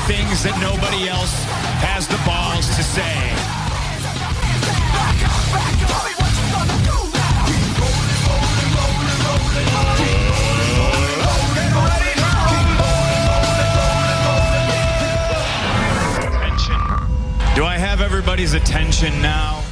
things that nobody else has the balls to say. Do I have everybody's attention now?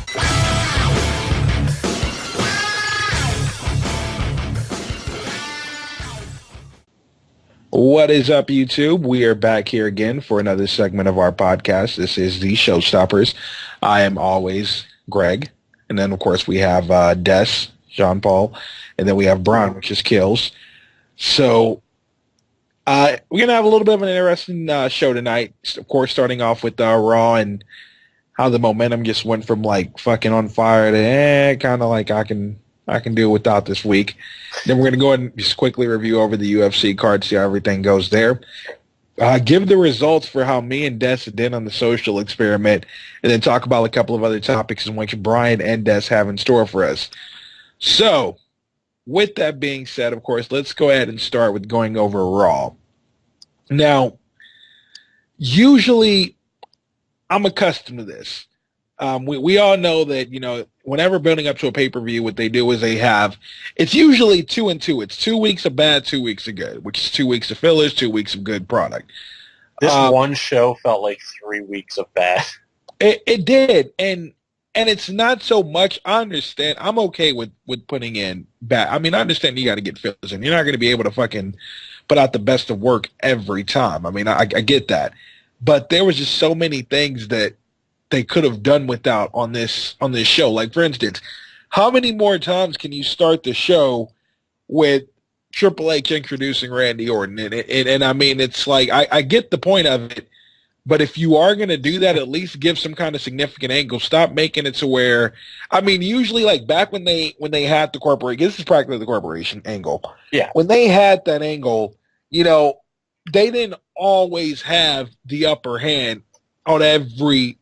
What is up, YouTube? We are back here again for another segment of our podcast. This is the ShowStoppers. I am always Greg. And then, of course, we have Des, Jean-Paul. And then we have Brian, which is Kills. So we're going to have a little bit of an interesting show tonight. Of course, starting off with Raw and how the momentum just went from like fucking on fire to kind of like I can do without this week. Then we're going to go ahead and just quickly review over the UFC card, see how everything goes there. Give the results for how me and Des did on the social experiment, and then talk about a couple of other topics in which Brian and Des have in store for us. So, with that being said, of course, let's go ahead and start with going over Raw. Now, usually I'm accustomed to this. We all know that, you know, whenever building up to a pay-per-view, what they do is it's usually 2 and 2. It's 2 weeks of bad, 2 weeks of good, which is 2 weeks of fillers, 2 weeks of good product. This one show felt like 3 weeks of bad. It did, and it's not so much. I understand. I'm okay with putting in bad. I mean, I understand you got to get fillers in. You're not going to be able to fucking put out the best of work every time. I mean, I get that, but there was just so many things that they could have done without on this show. Like, for instance, how many more times can you start the show with Triple H introducing Randy Orton? And I mean, it's like, I get the point of it, but if you are going to do that, at least give some kind of significant angle. Stop making it to where, I mean, usually like back when they had the corporation, this is practically the corporation angle. Yeah. When they had that angle, you know, they didn't always have the upper hand on every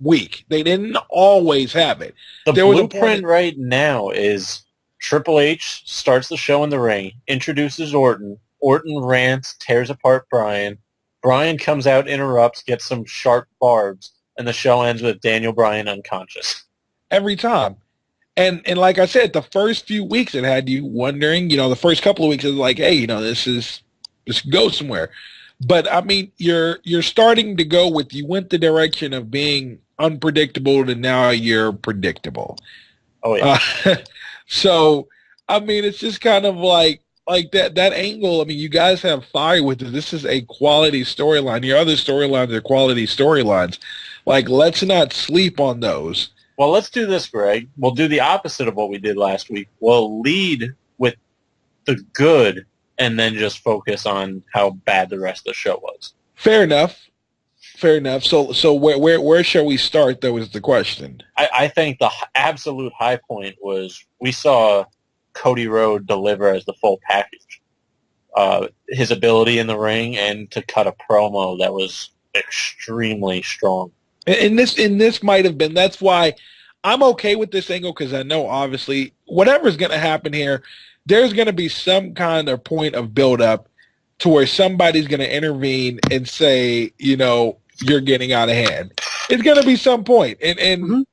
week. They didn't always have it. The blueprint right now is Triple H starts the show in the ring, introduces Orton. Orton rants, tears apart Bryan. Bryan comes out, interrupts, gets some sharp barbs, and the show ends with Daniel Bryan unconscious. Every time. And like I said, the first few weeks it had you wondering, you know, the first couple of weeks it was like, hey, you know, this goes somewhere. But I mean, you're starting to go with, you went the direction of being unpredictable to now you're predictable. Oh yeah. So I mean, it's just kind of like that angle. I mean, you guys have fire with it. This is a quality storyline. Your other storylines are quality storylines. Like, let's not sleep on those. Well, let's do this, Greg. We'll do the opposite of what we did last week. We'll lead with the good and then just focus on how bad the rest of the show was. Fair enough. So where shall we start, though, is the question. I think the absolute high point was we saw Cody Rhodes deliver as the full package. His ability in the ring and to cut a promo that was extremely strong. And this might have been, that's why I'm okay with this angle, because I know, obviously, whatever's going to happen here, there's going to be some kind of point of build-up to where somebody's going to intervene and say, you know, you're getting out of hand. It's going to be some point. And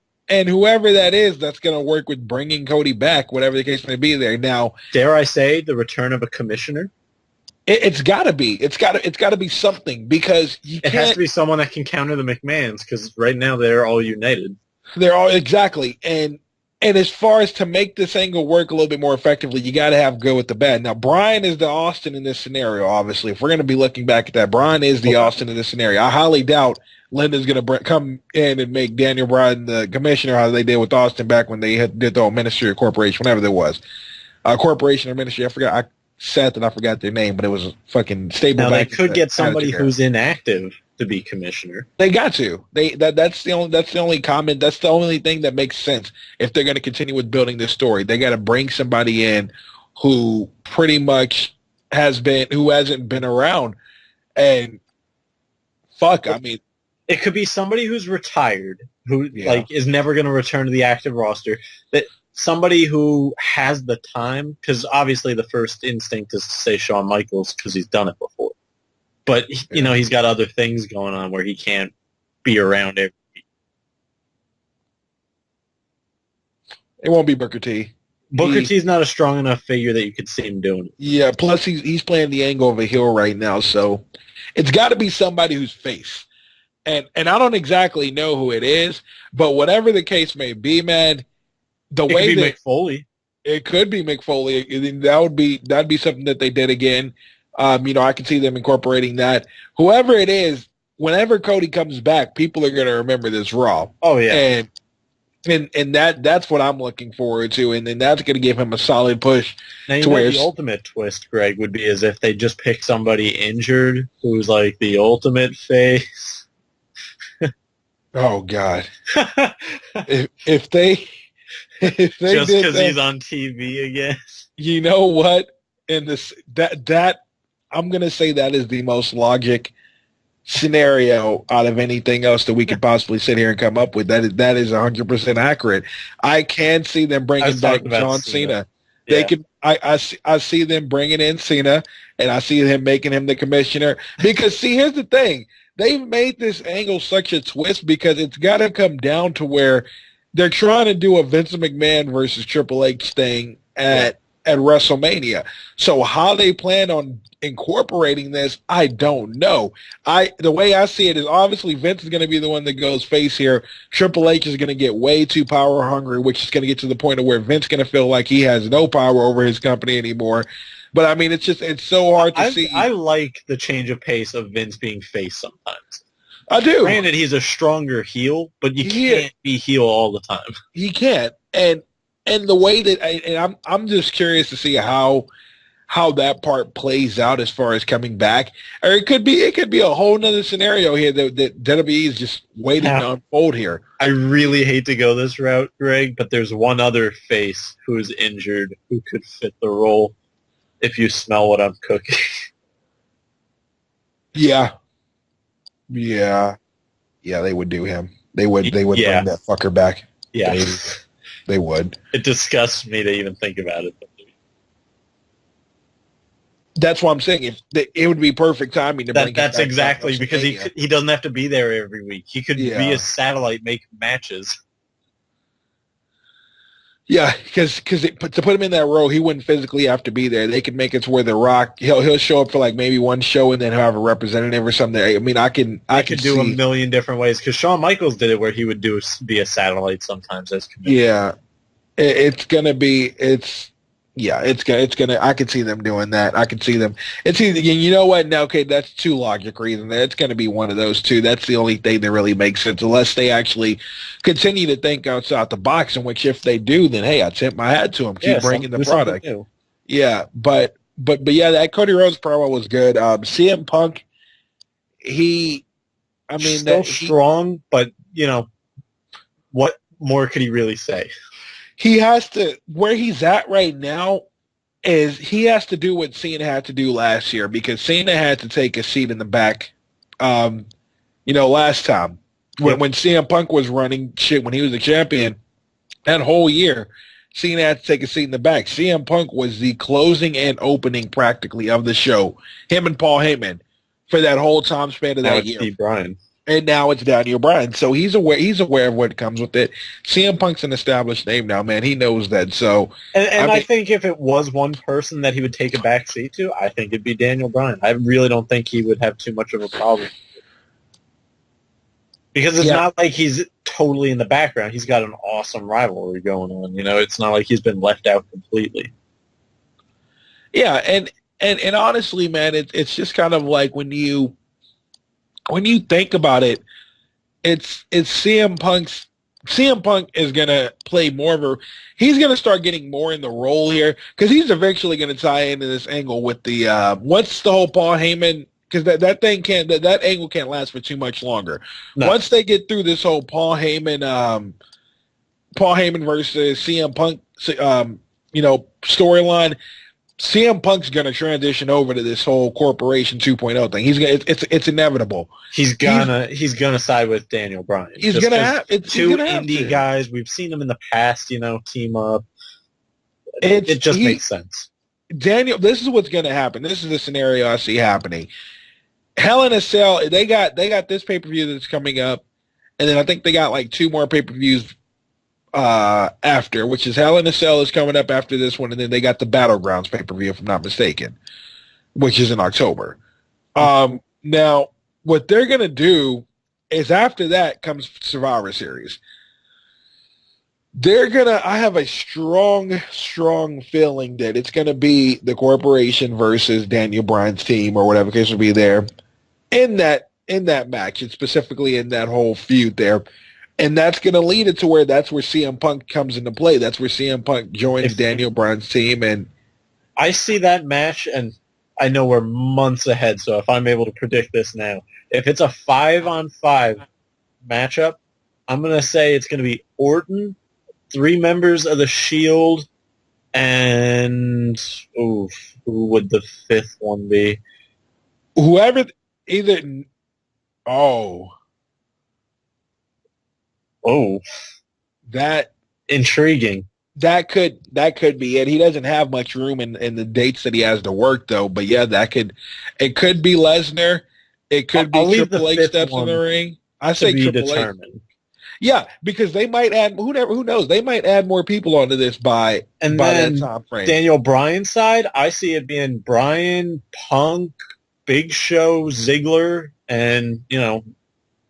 whoever that is, that's going to work with bringing Cody back, whatever the case may be there. Now, dare I say the return of a commissioner? It's got to be. It's got to be something, because it has to be someone that can counter the McMahons, because right now they're all united. They're all, exactly. And as far as to make this angle work a little bit more effectively, you got to have good with the bad. Now, Bryan is the Austin in this scenario, obviously. If we're going to be looking back at that, Bryan is the Austin in this scenario. I highly doubt Linda's going to come in and make Daniel Bryan the commissioner, how they did with Austin back when they did the old ministry or corporation, whatever there was. Corporation or ministry, I forgot. Seth, and I forgot their name, but it was a fucking stable. Now they could get somebody who's inactive to be commissioner. They got to. That's the only comment. That's the only thing that makes sense if they're going to continue with building this story. They got to bring somebody in who pretty much who hasn't been around. And fuck, I mean, it could be somebody who's retired, who like is never going to return to the active roster. That somebody who has the time, because obviously the first instinct is to say Shawn Michaels because he's done it before. But, he's got other things going on where he can't be around it. It won't be Booker T. Booker T's not a strong enough figure that you could see him doing. Yeah, plus he's playing the angle of a heel right now, so it's got to be somebody who's face. And I don't exactly know who it is, but whatever the case may be, man, It could be Mick Foley. It could be Mick Foley. That'd be something that they did again. I can see them incorporating that. Whoever it is, whenever Cody comes back, people are going to remember this Raw. Oh yeah, and that's what I'm looking forward to, and then that's going to give him a solid push. Now, the ultimate twist, Greg, would be as if they just pick somebody injured who's like the ultimate face. Oh God! if they just because he's on TV again. You know what? And that I'm gonna say that is the most logic scenario out of anything else that we could possibly sit here and come up with. That is 100% accurate. I can see them bringing back John Cena. Yeah. They can. I see them bringing in Cena, and I see him making him the commissioner. Because see, here's the thing: they've made this angle such a twist because it's got to come down to where they're trying to do a Vince McMahon versus Triple H thing at WrestleMania. So how they plan on incorporating this, I don't know. The way I see it is obviously Vince is going to be the one that goes face here. Triple H is going to get way too power hungry, which is going to get to the point of where Vince is going to feel like he has no power over his company anymore. But I mean, it's so hard to see. I like the change of pace of Vince being face sometimes. I do. Granted, he's a stronger heel, but you can't be heel all the time. He can't. And the way that I'm just curious to see how that part plays out as far as coming back. Or it could be a whole nother scenario here that WWE is just waiting to unfold here. I really hate to go this route, Greg, but there's one other face who's injured who could fit the role if you smell what I'm cooking. Yeah. Yeah. Yeah, they would do him. They would bring that fucker back. Yeah. They would. It disgusts me to even think about it. That's why I'm saying it would be perfect timing to bring him back. That's exactly because he doesn't have to be there every week. He could be a satellite, make matches. Yeah, because to put him in that role, he wouldn't physically have to be there. They could make it to where The Rock he'll show up for like maybe one show and then he'll have a representative or something. I mean, I could do a million different ways because Shawn Michaels did it where he would be a satellite sometimes as commissioner. Yeah, it's gonna. I could see them doing that. I could see them. It's either, you know what? No, okay, that's two logic reasons. It's going to be one of those two. That's the only thing that really makes sense, unless they actually continue to think outside the box. In which, if they do, then hey, I tip my hat to them. Keep bringing the product. Yeah, but yeah, that Cody Rhodes promo was good. CM Punk, still strong, but what more could he really say? He has to, where he's at right now is he has to do what Cena had to do last year, because Cena had to take a seat in the back, last time. When CM Punk was running shit, when he was a champion, that whole year, Cena had to take a seat in the back. CM Punk was the closing and opening practically of the show, him and Paul Heyman, for that whole time span of that year. Steve Bryan. And now it's Daniel Bryan. So he's aware of what comes with it. CM Punk's an established name now, man. He knows that. So I think if it was one person that he would take a back seat to, I think it'd be Daniel Bryan. I really don't think he would have too much of a problem. Because it's not like he's totally in the background. He's got an awesome rivalry going on. It's not like he's been left out completely. Yeah, and honestly, man, it's just kind of like when you think about it, it's CM Punk's. CM Punk is going to play more of he's going to start getting more in the role here, because he's eventually going to tie into this angle with the, once the whole Paul Heyman, because that angle can't last for too much longer. No. Once they get through this whole Paul Heyman versus CM Punk, storyline, CM Punk's going to transition over to this whole Corporation 2.0 thing. It's inevitable. He's gonna side with Daniel Bryan. He's gonna have two indie guys. We've seen them in the past, team up. It just makes sense. Daniel, this is what's going to happen. This is the scenario I see happening. Hell in a Cell, they got this pay-per-view that's coming up, and then I think they got like 2 more pay-per-views after, which is Hell in a Cell is coming up after this one, and then they got the Battlegrounds pay-per-view, if I'm not mistaken, which is in October. Now, what they're going to do is after that comes Survivor Series. I have a strong feeling that it's going to be the corporation versus Daniel Bryan's team or whatever case will be there in that match, and specifically in that whole feud there. And that's going to lead it to where that's where CM Punk comes into play. That's where CM Punk joins Daniel Bryan's team. And I see that match, and I know we're months ahead, so if I'm able to predict this now, if it's a 5-on-5 matchup, I'm going to say it's going to be Orton, 3 members of the Shield, and who would the 5th one be? Whoever, that intriguing. That could be it. He doesn't have much room in the dates that he has to work, though. But yeah, it could be Lesnar. It could be Triple H steps in the ring. I say Triple H. Yeah, because they might add who knows? They might add more people onto this by that time frame. Daniel Bryan's side, I see it being Bryan, Punk, Big Show, Ziggler, and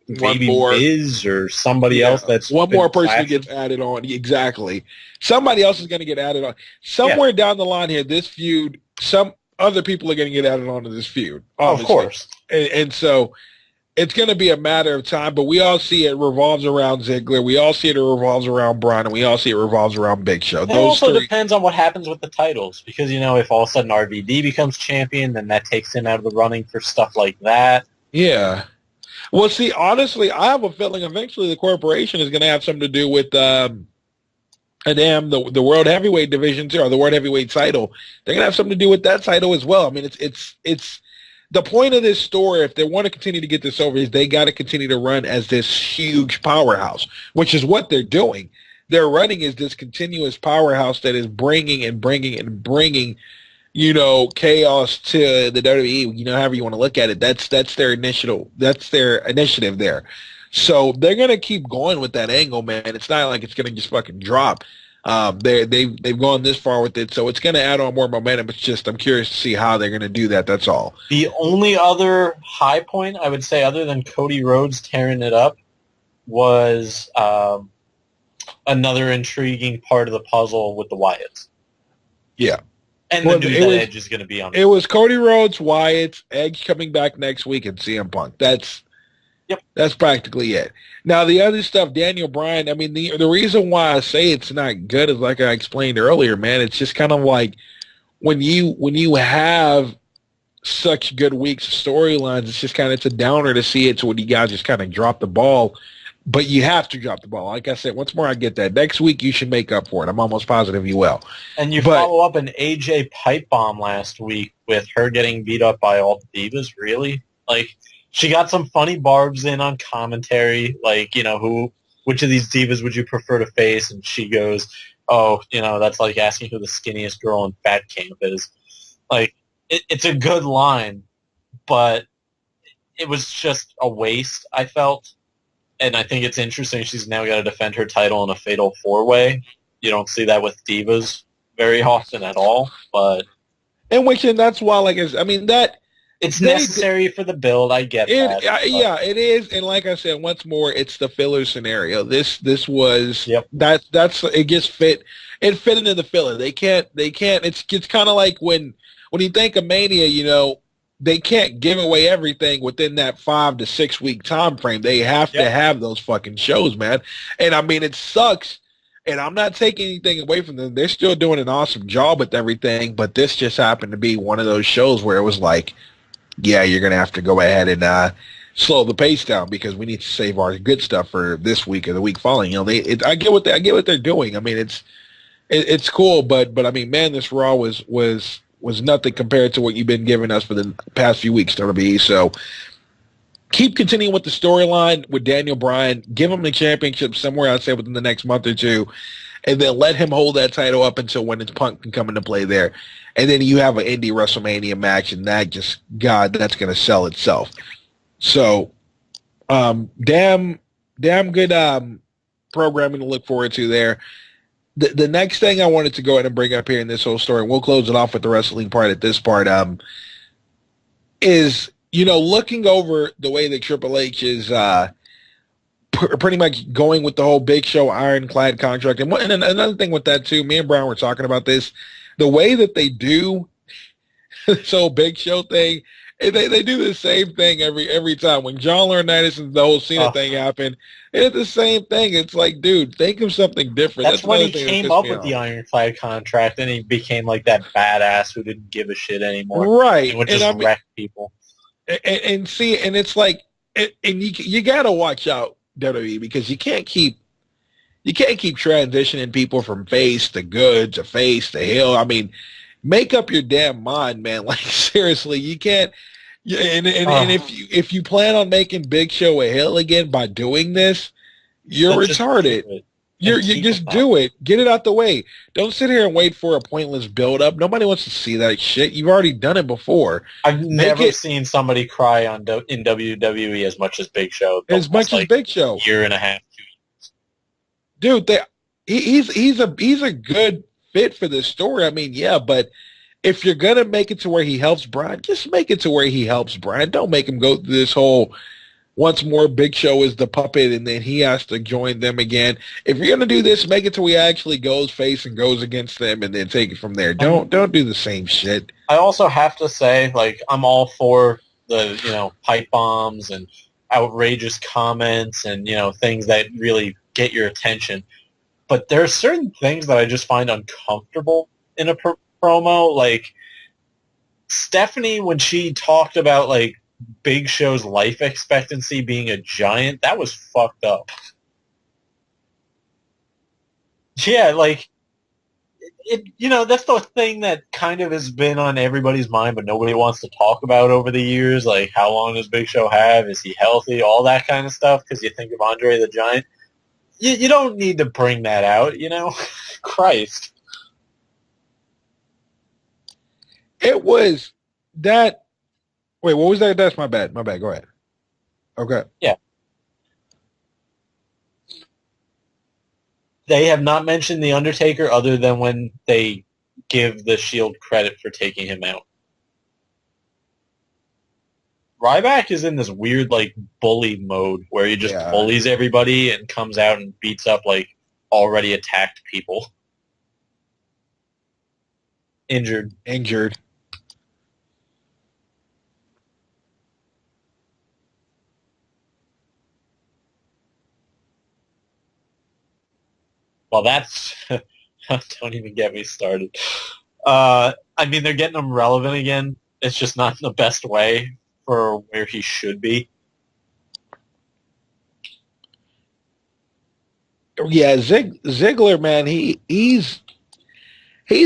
maybe Miz or somebody else. That's one more person gets added on. Exactly, somebody else is going to get added on somewhere down the line here. This feud, some other people are going to get added onto this feud, obviously. Of course, and so. It's going to be a matter of time, but we all see it revolves around Ziggler. We all see it revolves around Bryan, and we all see it revolves around Big Show. It also depends on what happens with the titles, because, if all of a sudden RVD becomes champion, then that takes him out of the running for stuff like that. Yeah. Well, see, honestly, I have a feeling eventually the corporation is going to have something to do with the World Heavyweight division, too, or the World Heavyweight title. They're going to have something to do with that title as well. I mean, it's the point of this story, if they want to continue to get this over, is they got to continue to run as this huge powerhouse, which is what they're doing. They're running as this continuous powerhouse that is bringing chaos to the WWE. However you want to look at it, that's their initiative there. So they're gonna keep going with that angle, man. It's not like it's gonna just fucking drop. They've gone this far with it, so it's going to add on more momentum. It's just I'm curious to see how they're going to do that. That's all. The only other high point I would say, other than Cody Rhodes tearing it up, was another intriguing part of the puzzle with the Wyatts. Yeah, and the news that Edge is going to be on. It was Cody Rhodes, Wyatt, Edge coming back next week, and CM Punk. That's practically it. Now, the other stuff, Daniel Bryan, I mean, the reason why I say it's not good is like I explained earlier, man. It's just kind of like when you have such good weeks of storylines, it's a downer to see it. So when you guys just kind of drop the ball, but you have to drop the ball. Like I said, once more, I get that. Next week, you should make up for it. I'm almost positive you will. And follow up an AJ pipe bomb last week with her getting beat up by all the divas, really? Like, she got some funny barbs in on commentary, like, which of these divas would you prefer to face? And she goes, that's like asking who the skinniest girl in fat camp is. Like, it's a good line, but it was just a waste, I felt. And I think it's interesting she's now got to defend her title in a fatal 4-way. You don't see that with divas very often at all, but... And that's why, it's necessary for the build. I get that. Yeah, it is. And like I said, once more, it's the filler scenario. This was that's it gets fit. It fit into the filler. They can't. It's kind of like when you think of Mania, they can't give away everything within that 5 to 6 week time frame. They have to have those fucking shows, man. And I mean, it sucks. And I'm not taking anything away from them. They're still doing an awesome job with everything. But this just happened to be one of those shows where it was like, yeah, you're going to have to go ahead and slow the pace down because we need to save our good stuff for this week or the week following. I get what they're doing. I mean, it's cool, but I mean, man, this Raw was nothing compared to what you've been giving us for the past few weeks, WWE. So keep continuing with the storyline with Daniel Bryan. Give him the championship somewhere, I'd say, within the next month or two. and then let him hold that title up until when Punk can come into play there. And then you have an indie WrestleMania match, and that just, God, that's going to sell itself. So, damn good programming to look forward to there. The next thing I wanted to go ahead and bring up here in this whole story, and we'll close it off with the wrestling part at this part, is, looking over the way that Triple H is pretty much going with the whole Big Show ironclad contract. And another thing with that, too, me and Brian were talking about this, the way that they do this whole Big Show thing, they do the same thing every time. When John Laurinaitis and the whole Cena thing happened, it's the same thing. It's like, dude, think of something different. That's when he came up with the ironclad contract, and he became like that badass who didn't give a shit anymore. Right. He would just wreck people. And see, and it's like, and you got to watch out, WWE, because you can't keep transitioning people from face to good to face to heel. I mean, make up your damn mind, man. Like, seriously, you can't. And if you plan on making Big Show a heel again by doing this, you're retarded. You just do it. Get it out the way. Don't sit here and wait for a pointless build-up. Nobody wants to see that shit. You've already done it before. I've never seen somebody cry in WWE as much as Big Show. As much as Big Show. Year and a half, 2 years. Dude, he's a good fit for this story. I mean, yeah, but if you're gonna make it to where he helps Brian, just make it to where he helps Brian. Don't make him go through this whole once more Big Show is the puppet and then he has to join them again. If you're gonna do this, make it to where he actually goes face and goes against them and then take it from there. Don't do the same shit. I also have to say, like, I'm all for the pipe bombs and outrageous comments and things that really get your attention. But there are certain things that I just find uncomfortable in a promo. Like, Stephanie, when she talked about, like, Big Show's life expectancy being a giant, that was fucked up. Yeah, like, that's the thing that kind of has been on everybody's mind, but nobody wants to talk about over the years. Like, how long does Big Show have? Is he healthy? All that kind of stuff, because you think of Andre the Giant. You don't need to bring that out, Christ. It was that. Wait, what was that? That's my bad. My bad. Go ahead. Okay. Yeah. They have not mentioned The Undertaker other than when they give the Shield credit for taking him out. Ryback is in this weird, like, bully mode where he just bullies everybody and comes out and beats up, like, already attacked people. Injured. Well, that's... don't even get me started. I mean, they're getting him relevant again. It's just not in the best way for where he should be. Yeah, Ziggler, man, he's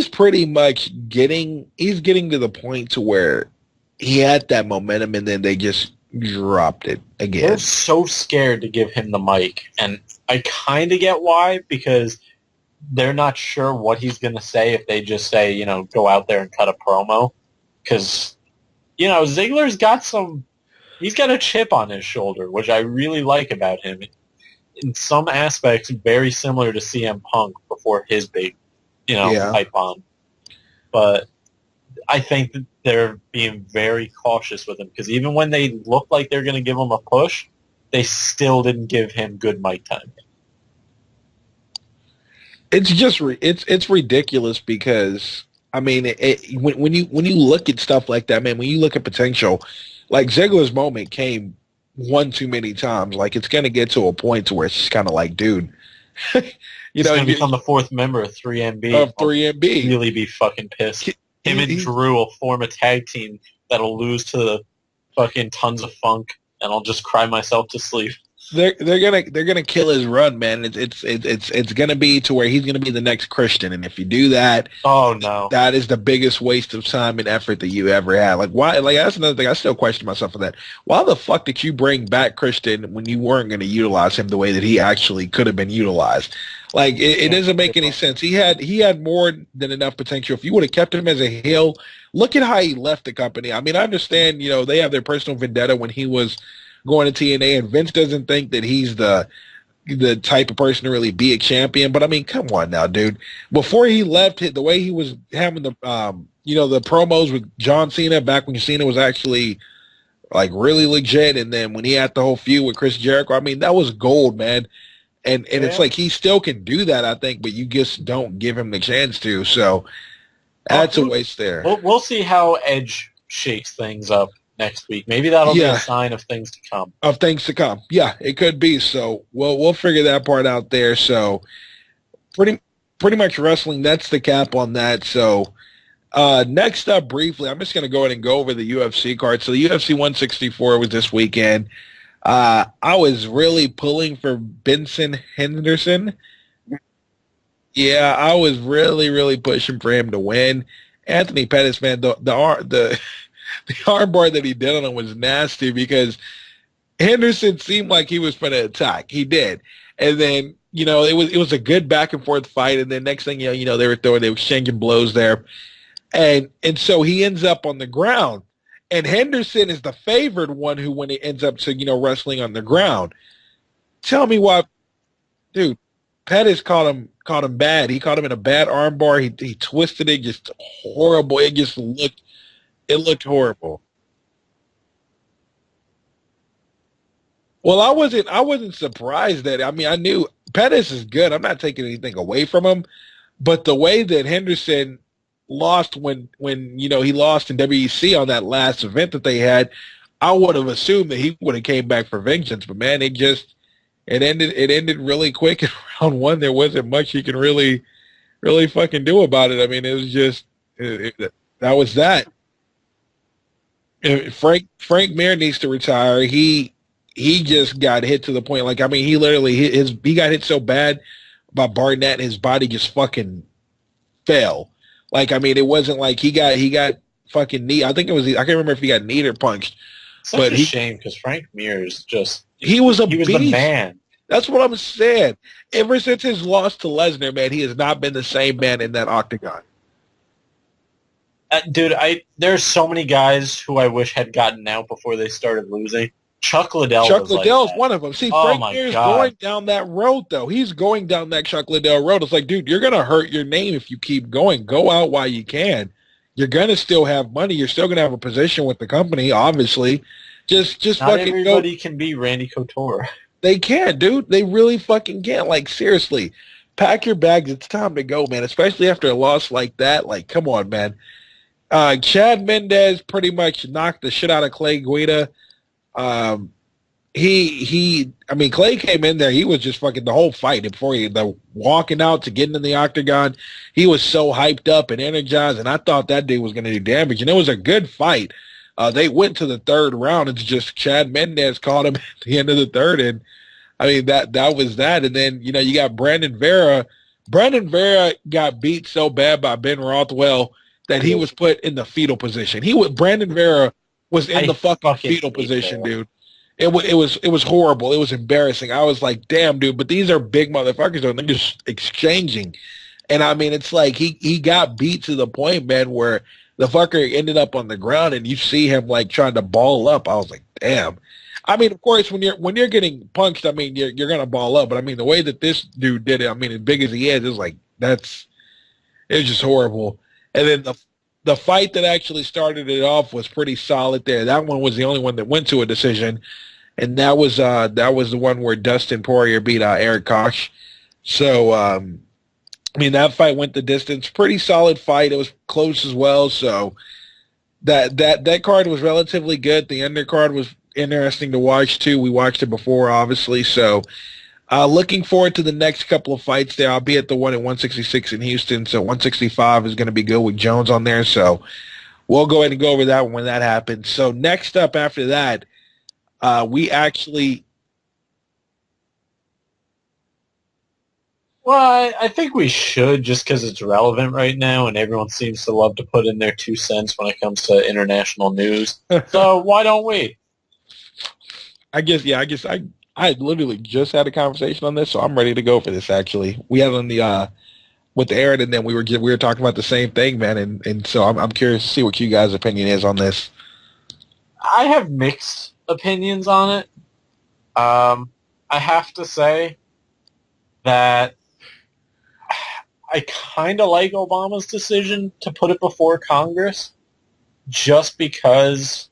pretty much getting to the point to where he had that momentum and then they just dropped it again. They're so scared to give him the mic, and I kind of get why, because they're not sure what he's going to say if they just say, go out there and cut a promo. Because, Ziggler's got he's got a chip on his shoulder, which I really like about him. In some aspects, very similar to CM Punk before his big, pipe bomb. But I think that they're being very cautious with him, because even when they look like they're going to give him a push, they still didn't give him good mic time. It's just it's ridiculous because I mean when you look at stuff like that, man, when you look at potential, like Ziggler's moment came one too many times. Like, it's gonna get to a point to where it's just kind of like, dude, He's gonna become the fourth member of 3MB. Of 3MB, I'll really be fucking pissed. Him and Drew will form a tag team that'll lose to the fucking Tons of Funk, and I'll just cry myself to sleep. they're gonna kill his run, man. It's gonna be to where he's gonna be the next Christian, and if you do that, Oh no. that is the biggest waste of time and effort that you ever had. Like why? Like that's another thing. I still question myself for that. Why the fuck did you bring back Christian when you weren't going to utilize him the way that he actually could have been utilized? Like it doesn't make any sense. He had more than enough potential. If you would have kept him as a heel, look at how he left the company. I mean, I understand. They have their personal vendetta when he was going to TNA, and Vince doesn't think that he's the type of person to really be a champion. But I mean, come on now, dude. Before he left, the way he was having the the promos with John Cena back when Cena was actually like really legit, and then when he had the whole feud with Chris Jericho, I mean, that was gold, man. And it's like he still can do that, I think, but you just don't give him the chance to. So that's a waste there. We'll see how Edge shakes things up next week. Maybe that'll be a sign of things to come. Of things to come. Yeah, it could be. So we'll figure that part out there. So pretty much wrestling, that's the cap on that. So next up, briefly, I'm just going to go ahead and go over the UFC card. So the UFC 164 was this weekend. I was really pulling for Benson Henderson. Yeah, I was really, really pushing for him to win. Anthony Pettis, man, the armbar that he did on him was nasty because Henderson seemed like he was going to attack. He did. And then, it was a good back and forth fight. And then next thing they were exchanging blows there. And so he ends up on the ground. And Henderson is the favored one who, when it ends up to, wrestling on the ground. Tell me why, dude, Pettis caught him bad. He caught him in a bad armbar. He twisted it, just horrible. It looked horrible. Well, I wasn't surprised that. I mean, I knew Pettis is good. I'm not taking anything away from him, but the way that Henderson lost when he lost in WEC on that last event that they had, I would have assumed that he would have came back for vengeance. But man, it ended really quick in round one. There wasn't much he could really fucking do about it. I mean, it was just that was that. Frank Mir needs to retire. He just got hit to the point. Like, I mean, he got hit so bad by Barnett, his body just fucking fell. Like, I mean, it wasn't like he got fucking knee. I think it was. I can't remember if he got kneed or punched. Such a shame because Frank Mir is just he was beast. The man. That's what I'm saying. Ever since his loss to Lesnar, man, he has not been the same man in that octagon. Dude, there's so many guys who I wish had gotten out before they started losing. Chuck Liddell's one of them. See, Frank Mir's going down that road, though. He's going down that Chuck Liddell road. It's like, dude, you're going to hurt your name if you keep going. Go out while you can. You're going to still have money. You're still going to have a position with the company, obviously. Just Not fucking everybody can be Randy Couture. They can, dude. They really fucking can. Like, seriously. Pack your bags. It's time to go, man. Especially after a loss like that. Like, come on, man. Chad Mendez pretty much knocked the shit out of Clay Guida. I mean, Clay came in there. He was just fucking the whole fight before the walking out to getting in the octagon. He was so hyped up and energized, and I thought that dude was going to do damage. And it was a good fight. They went to the third round. It's just Chad Mendez caught him at the end of the third, and I mean that was that. And then you got Brandon Vera. Brandon Vera got beat so bad by Ben Rothwell that he was put in the fetal position. Brandon Vera was in the fucking fetal position, dude. It was horrible. It was embarrassing. I was like, damn, dude, but these are big motherfuckers, though. They're just exchanging. And I mean, it's like he got beat to the point, man, where the fucker ended up on the ground and you see him like trying to ball up. I was like, damn. I mean, of course, when you're getting punched, I mean, you're gonna ball up. But I mean, the way that this dude did it, I mean, as big as he is, it was like it was just horrible. And then the fight that actually started it off was pretty solid there. That one was the only one that went to a decision, and that was the one where Dustin Poirier beat Eric Koch. So, I mean, that fight went the distance. Pretty solid fight. It was close as well. So that card was relatively good. The undercard was interesting to watch too. We watched it before, obviously. So, looking forward to the next couple of fights there. I'll be at the one at 166 in Houston, so 165 is going to be good with Jones on there. So we'll go ahead and go over that when that happens. So next up after that, we actually Well, I think we should just because it's relevant right now, and everyone seems to love to put in their 2 cents when it comes to international news. So why don't we? I guess I literally just had a conversation on this, so I'm ready to go for this. Actually, we had on the with Aaron, and then we were talking about the same thing, man. And so I'm curious to see what you guys' opinion is on this. I have mixed opinions on it. I have to say that I kind of like Obama's decision to put it before Congress, just because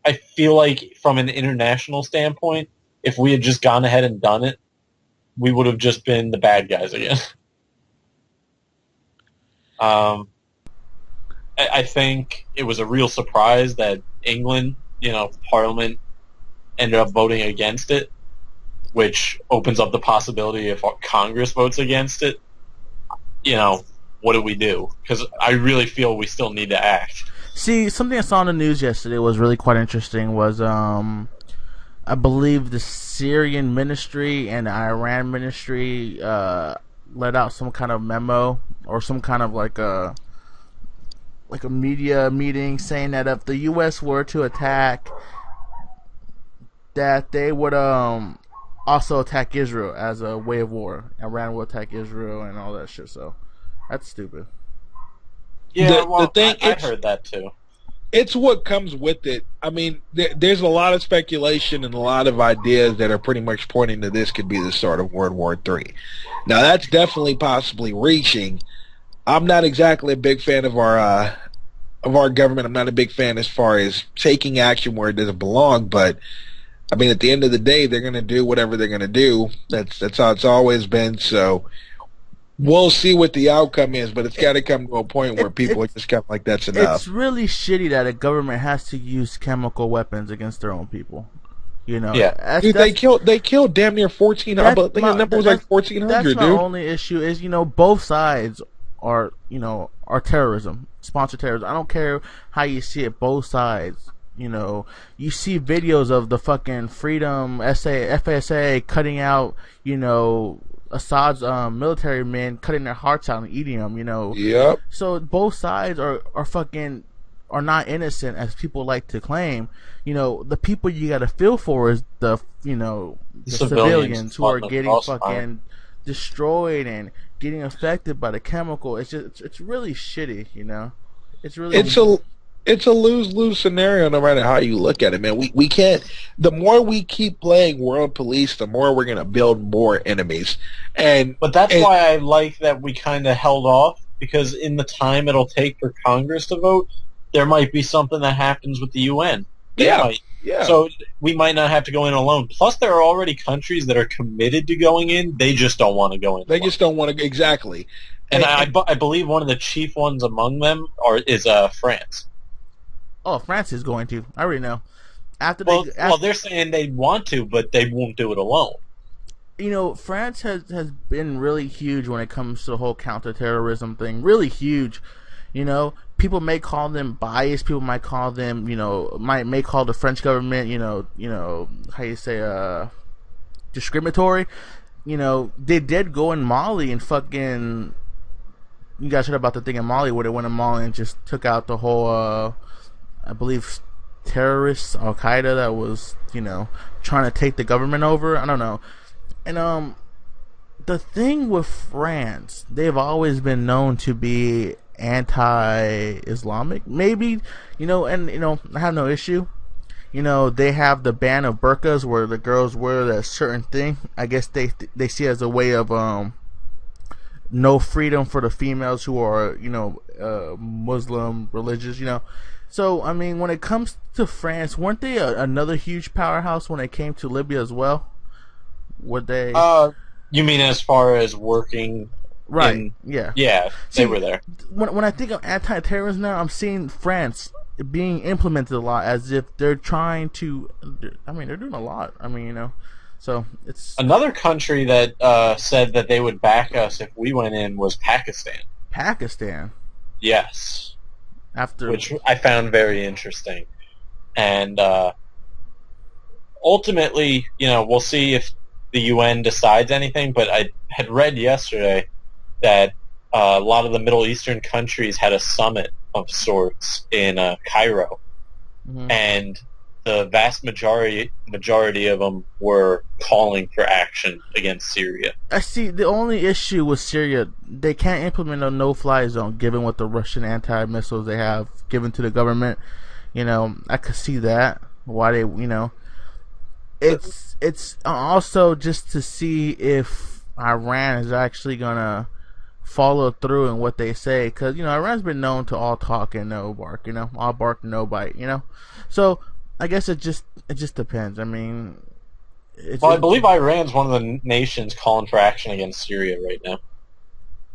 I feel like from an international standpoint, if we had just gone ahead and done it, we would have just been the bad guys again. I think it was a real surprise that England, Parliament ended up voting against it, which opens up the possibility if Congress votes against it, what do we do? Because I really feel we still need to act. See, something I saw on the news yesterday was really quite interesting. Was I believe the Syrian ministry and the Iran ministry let out some kind of memo or some kind of like a media meeting saying that if the U.S. were to attack, that they would also attack Israel as a way of war. Iran will attack Israel and all that shit. So that's stupid. Yeah, I heard that too. It's what comes with it. I mean, there's a lot of speculation and a lot of ideas that are pretty much pointing to this could be the start of World War III. Now, that's definitely possibly reaching. I'm not exactly a big fan of our government. I'm not a big fan as far as taking action where it doesn't belong. But I mean, at the end of the day, they're going to do whatever they're going to do. That's how it's always been. So we'll see what the outcome is, but it's got to come to a point where people are just kind of like, that's enough. It's really shitty that a government has to use chemical weapons against their own people. Yeah. Dude, they killed damn near 1,400. I think the number was like 1,400, that's dude. my only issue is, both sides are terrorism, sponsor terrorism. I don't care how you see it, both sides. You see videos of the fucking Freedom FSA cutting out, Assad's military men, cutting their hearts out and eating them, Yep. So both sides are not innocent as people like to claim. The people you got to feel for is the civilians who are getting fucking destroyed and getting affected by the chemical. It's really shitty, It's really it's a lose-lose scenario no matter how you look at it, man. We can't. The more we keep playing world police, the more we're gonna build more enemies. But that's why I like that we kind of held off, because in the time it'll take for Congress to vote, there might be something that happens with the UN. Yeah. So we might not have to go in alone. Plus, there are already countries that are committed to going in. They just don't want to go in. They just don't want to. Exactly. And I believe one of the chief ones among them is France. Oh, France is going to. I already know. They're saying they want to, but they won't do it alone. France has been really huge when it comes to the whole counterterrorism thing. Really huge. People may call them biased. People might call them, may call the French government, how you say, discriminatory. They did go in Mali and fucking. You guys heard about the thing in Mali where they went in Mali and just took out the whole, I believe, terrorists, Al Qaeda that was, trying to take the government over. I don't know. And the thing with France, they've always been known to be anti-Islamic, maybe, I have no issue. They have the ban of burqas where the girls wear a certain thing. I guess they see it as a way of no freedom for the females who are, Muslim religious, So, I mean, when it comes to France, weren't they another huge powerhouse when it came to Libya as well? Were they? You mean as far as working? Right. Yeah. Yeah, they were there. When I think of anti-terrorism now, I'm seeing France being implemented a lot as if they're trying to. I mean, they're doing a lot. I mean, so it's another country that said that they would back us if we went in was Pakistan. Pakistan. Yes. Which I found very interesting, and ultimately, we'll see if the UN decides anything, but I had read yesterday that a lot of the Middle Eastern countries had a summit of sorts in Cairo, and the vast majority of them were calling for action against Syria. I see. The only issue with Syria, they can't implement a no-fly zone, given what the Russian anti-missiles they have given to the government. I could see that. Why they, it's also just to see if Iran is actually gonna follow through in what they say, because Iran's been known to all talk and no bark, all bark no bite, So I guess it just depends. I mean, I believe Iran's one of the nations calling for action against Syria right now.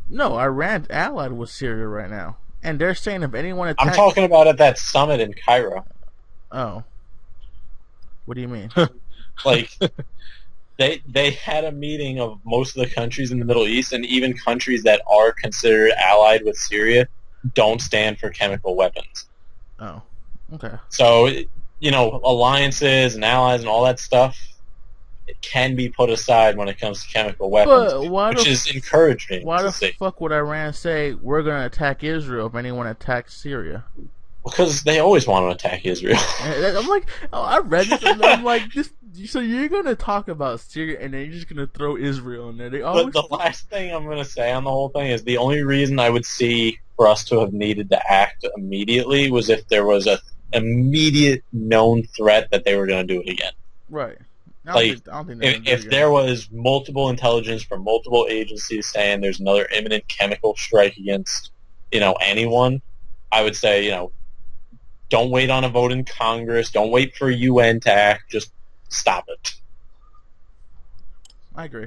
No, Iran's allied with Syria right now, and they're saying if anyone attacks... I'm talking about at that summit in Cairo. Oh, what do you mean? Like, they had a meeting of most of the countries in the Middle East, and even countries that are considered allied with Syria don't stand for chemical weapons. Oh, okay. So, alliances and allies and all that stuff, it can be put aside when it comes to chemical weapons, which is encouraging. Why the fuck would Iran say we're going to attack Israel if anyone attacks Syria? Because they always want to attack Israel. I'm like, I read this and I'm like, so you're going to talk about Syria and then you're just going to throw Israel in there. But the last thing I'm going to say on the whole thing is the only reason I would see for us to have needed to act immediately was if there was a immediate known threat that they were going to do it again. Right. I don't think if there was multiple intelligence from multiple agencies saying there's another imminent chemical strike against, anyone, I would say, don't wait on a vote in Congress. Don't wait for UN to act. Just stop it. I agree.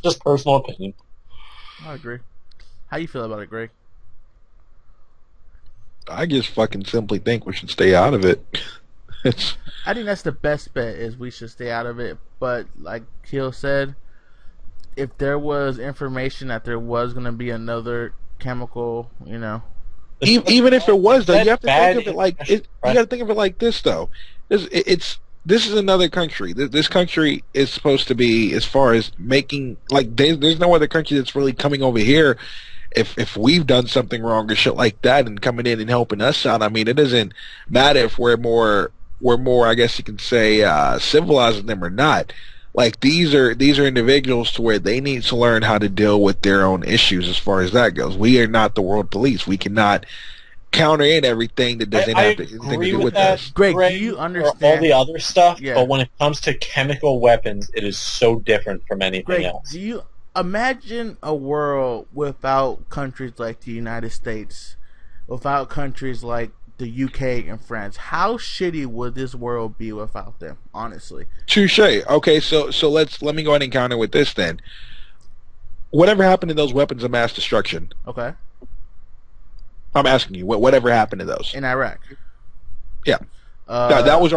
Just personal opinion. I agree. How you feel about it, Greg? I just fucking simply think we should stay out of it. I think that's the best bet, is we should stay out of it. But like Keel said, if there was information that there was going to be another chemical, Even if it was, though, you have to think of it like you got to think of it like this, though. This is another country. This country is supposed to be, as far as making, like, there's no other country that's really coming over here if we've done something wrong or shit like that and coming in and helping us out. I mean, it doesn't matter if we're more, I guess you can say, civilizing them or not. Like, these are individuals to where they need to learn how to deal with their own issues as far as that goes. We are not the world police. We cannot counter in everything that doesn't have anything to do with us. Greg, do you understand all the other stuff? Yeah. But when it comes to chemical weapons, it is so different from anything else. Do you imagine a world without countries like the United States, without countries like the UK and France? How shitty would this world be without them, honestly? Touche. Okay, so let me go ahead and counter with this then. Whatever happened to those weapons of mass destruction? Okay. I'm asking you, whatever happened to those? In Iraq. Yeah. That was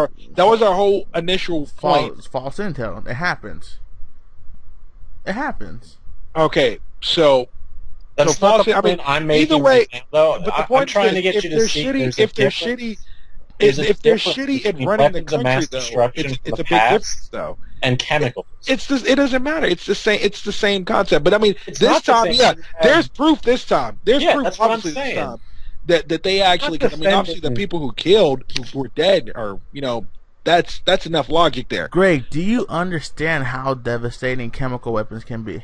our whole initial point. False intel. It happens. Okay, so that's not the point I'm making. Either way, right now, though. but the point I'm trying to get you to see if they're shitty at running the country, though, it's a big difference, though. And chemicals. It doesn't matter. It's the same concept. But I mean, this time, there's proof this time. There's proof, obviously, this time that they actually. I mean, obviously, the people who killed, who were dead, are that's enough logic there. Greg, do you understand how devastating chemical weapons can be?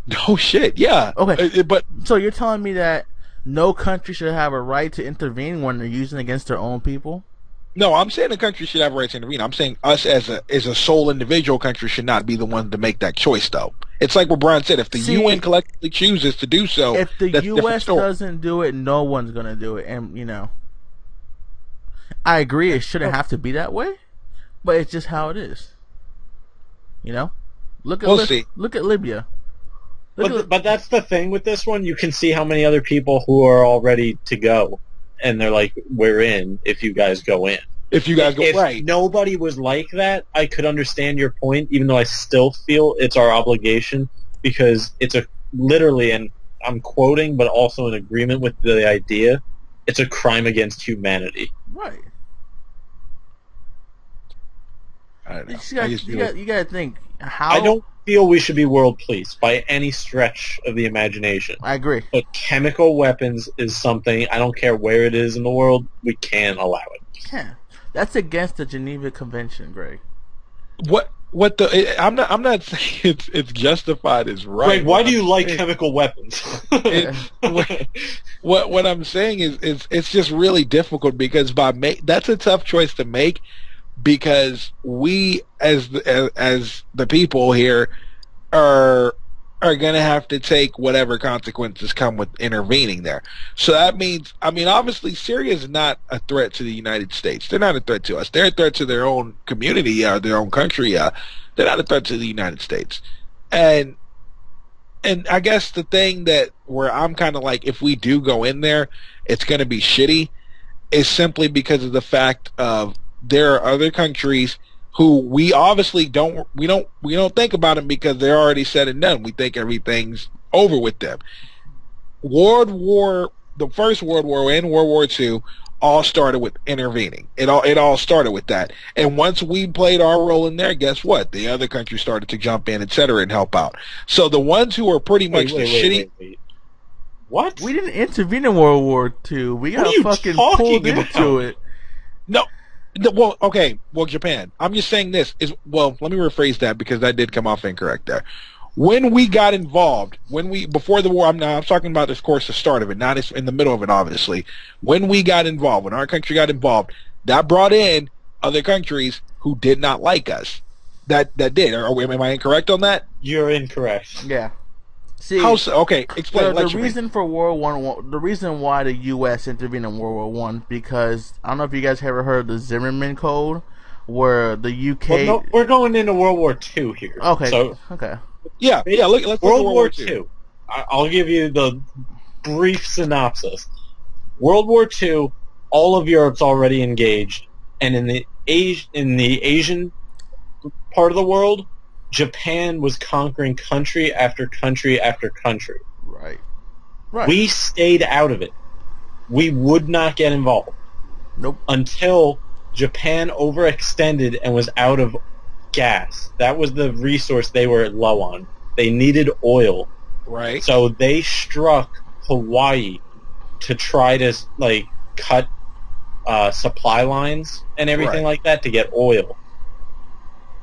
No shit. Yeah. Okay. But so you're telling me that no country should have a right to intervene when they're using against their own people? No, I'm saying the country should have a right to intervene. I'm saying us as a sole individual country should not be the one to make that choice, though. It's like what Brian said. If the UN collectively chooses to do so, if the U.S. doesn't do it, no one's going to do it. And, I agree it shouldn't have to be that way, but it's just how it is. Look at Libya. But that's the thing with this one. You can see how many other people who are all ready to go. And they're like, we're in if you guys go in. If nobody was like that, I could understand your point, even though I still feel it's our obligation, because it's literally, and I'm quoting, but also in agreement with the idea, it's a crime against humanity. Right. I don't know. You got to think, How? I don't feel we should be world police by any stretch of the imagination. I agree. But chemical weapons is something, I don't care where it is in the world, we can't allow it. Yeah, that's against the Geneva Convention, Greg. I'm not saying it's justified as right. Greg, why do you like chemical weapons? What I'm saying is it's just really difficult because that's a tough choice to make because we as the people here are going to have to take whatever consequences come with intervening there. So that means, I mean, obviously Syria is not a threat to the United States. They're not a threat to us. They're a threat to their own community, their own country. They're not a threat to the United States. And I guess the thing that where I'm kind of like, if we do go in there, it's going to be shitty, is simply because of the fact of there are other countries who we obviously don't think about them because they're already said and done. We think everything's over with them. The First World War and World War II all started with intervening. It all started with that. And once we played our role in there, guess what? The other countries started to jump in, et cetera, and help out. So the ones who are pretty much shitty. Wait. What? We didn't intervene in World War II. We got fucking pulled into it. No. Well, okay. Well, Japan. I'm just saying this is, well, let me rephrase that because that did come off incorrect there. When we got involved, before the war, I'm talking about, of course, the start of it, not in the middle of it, obviously. When we got involved, when our country got involved, that brought in other countries who did not like us. That did. Am I incorrect on that? You're incorrect. Yeah. See, how so? Okay, explain. The reason for World War the reason why the U.S. intervened in World War I, because I don't know if you guys ever heard of the Zimmerman Code, where the U.K. Well, no, we're going into World War II here. Okay. So, okay. Yeah. Let's look World War II. I'll give you the brief synopsis. World War II. All of Europe's already engaged, and in the Asian part of the world, Japan was conquering country after country after country. Right. We stayed out of it. We would not get involved. Nope. Until Japan overextended and was out of gas. That was the resource they were low on. They needed oil. Right. So they struck Hawaii to try to cut supply lines and everything like that to get oil.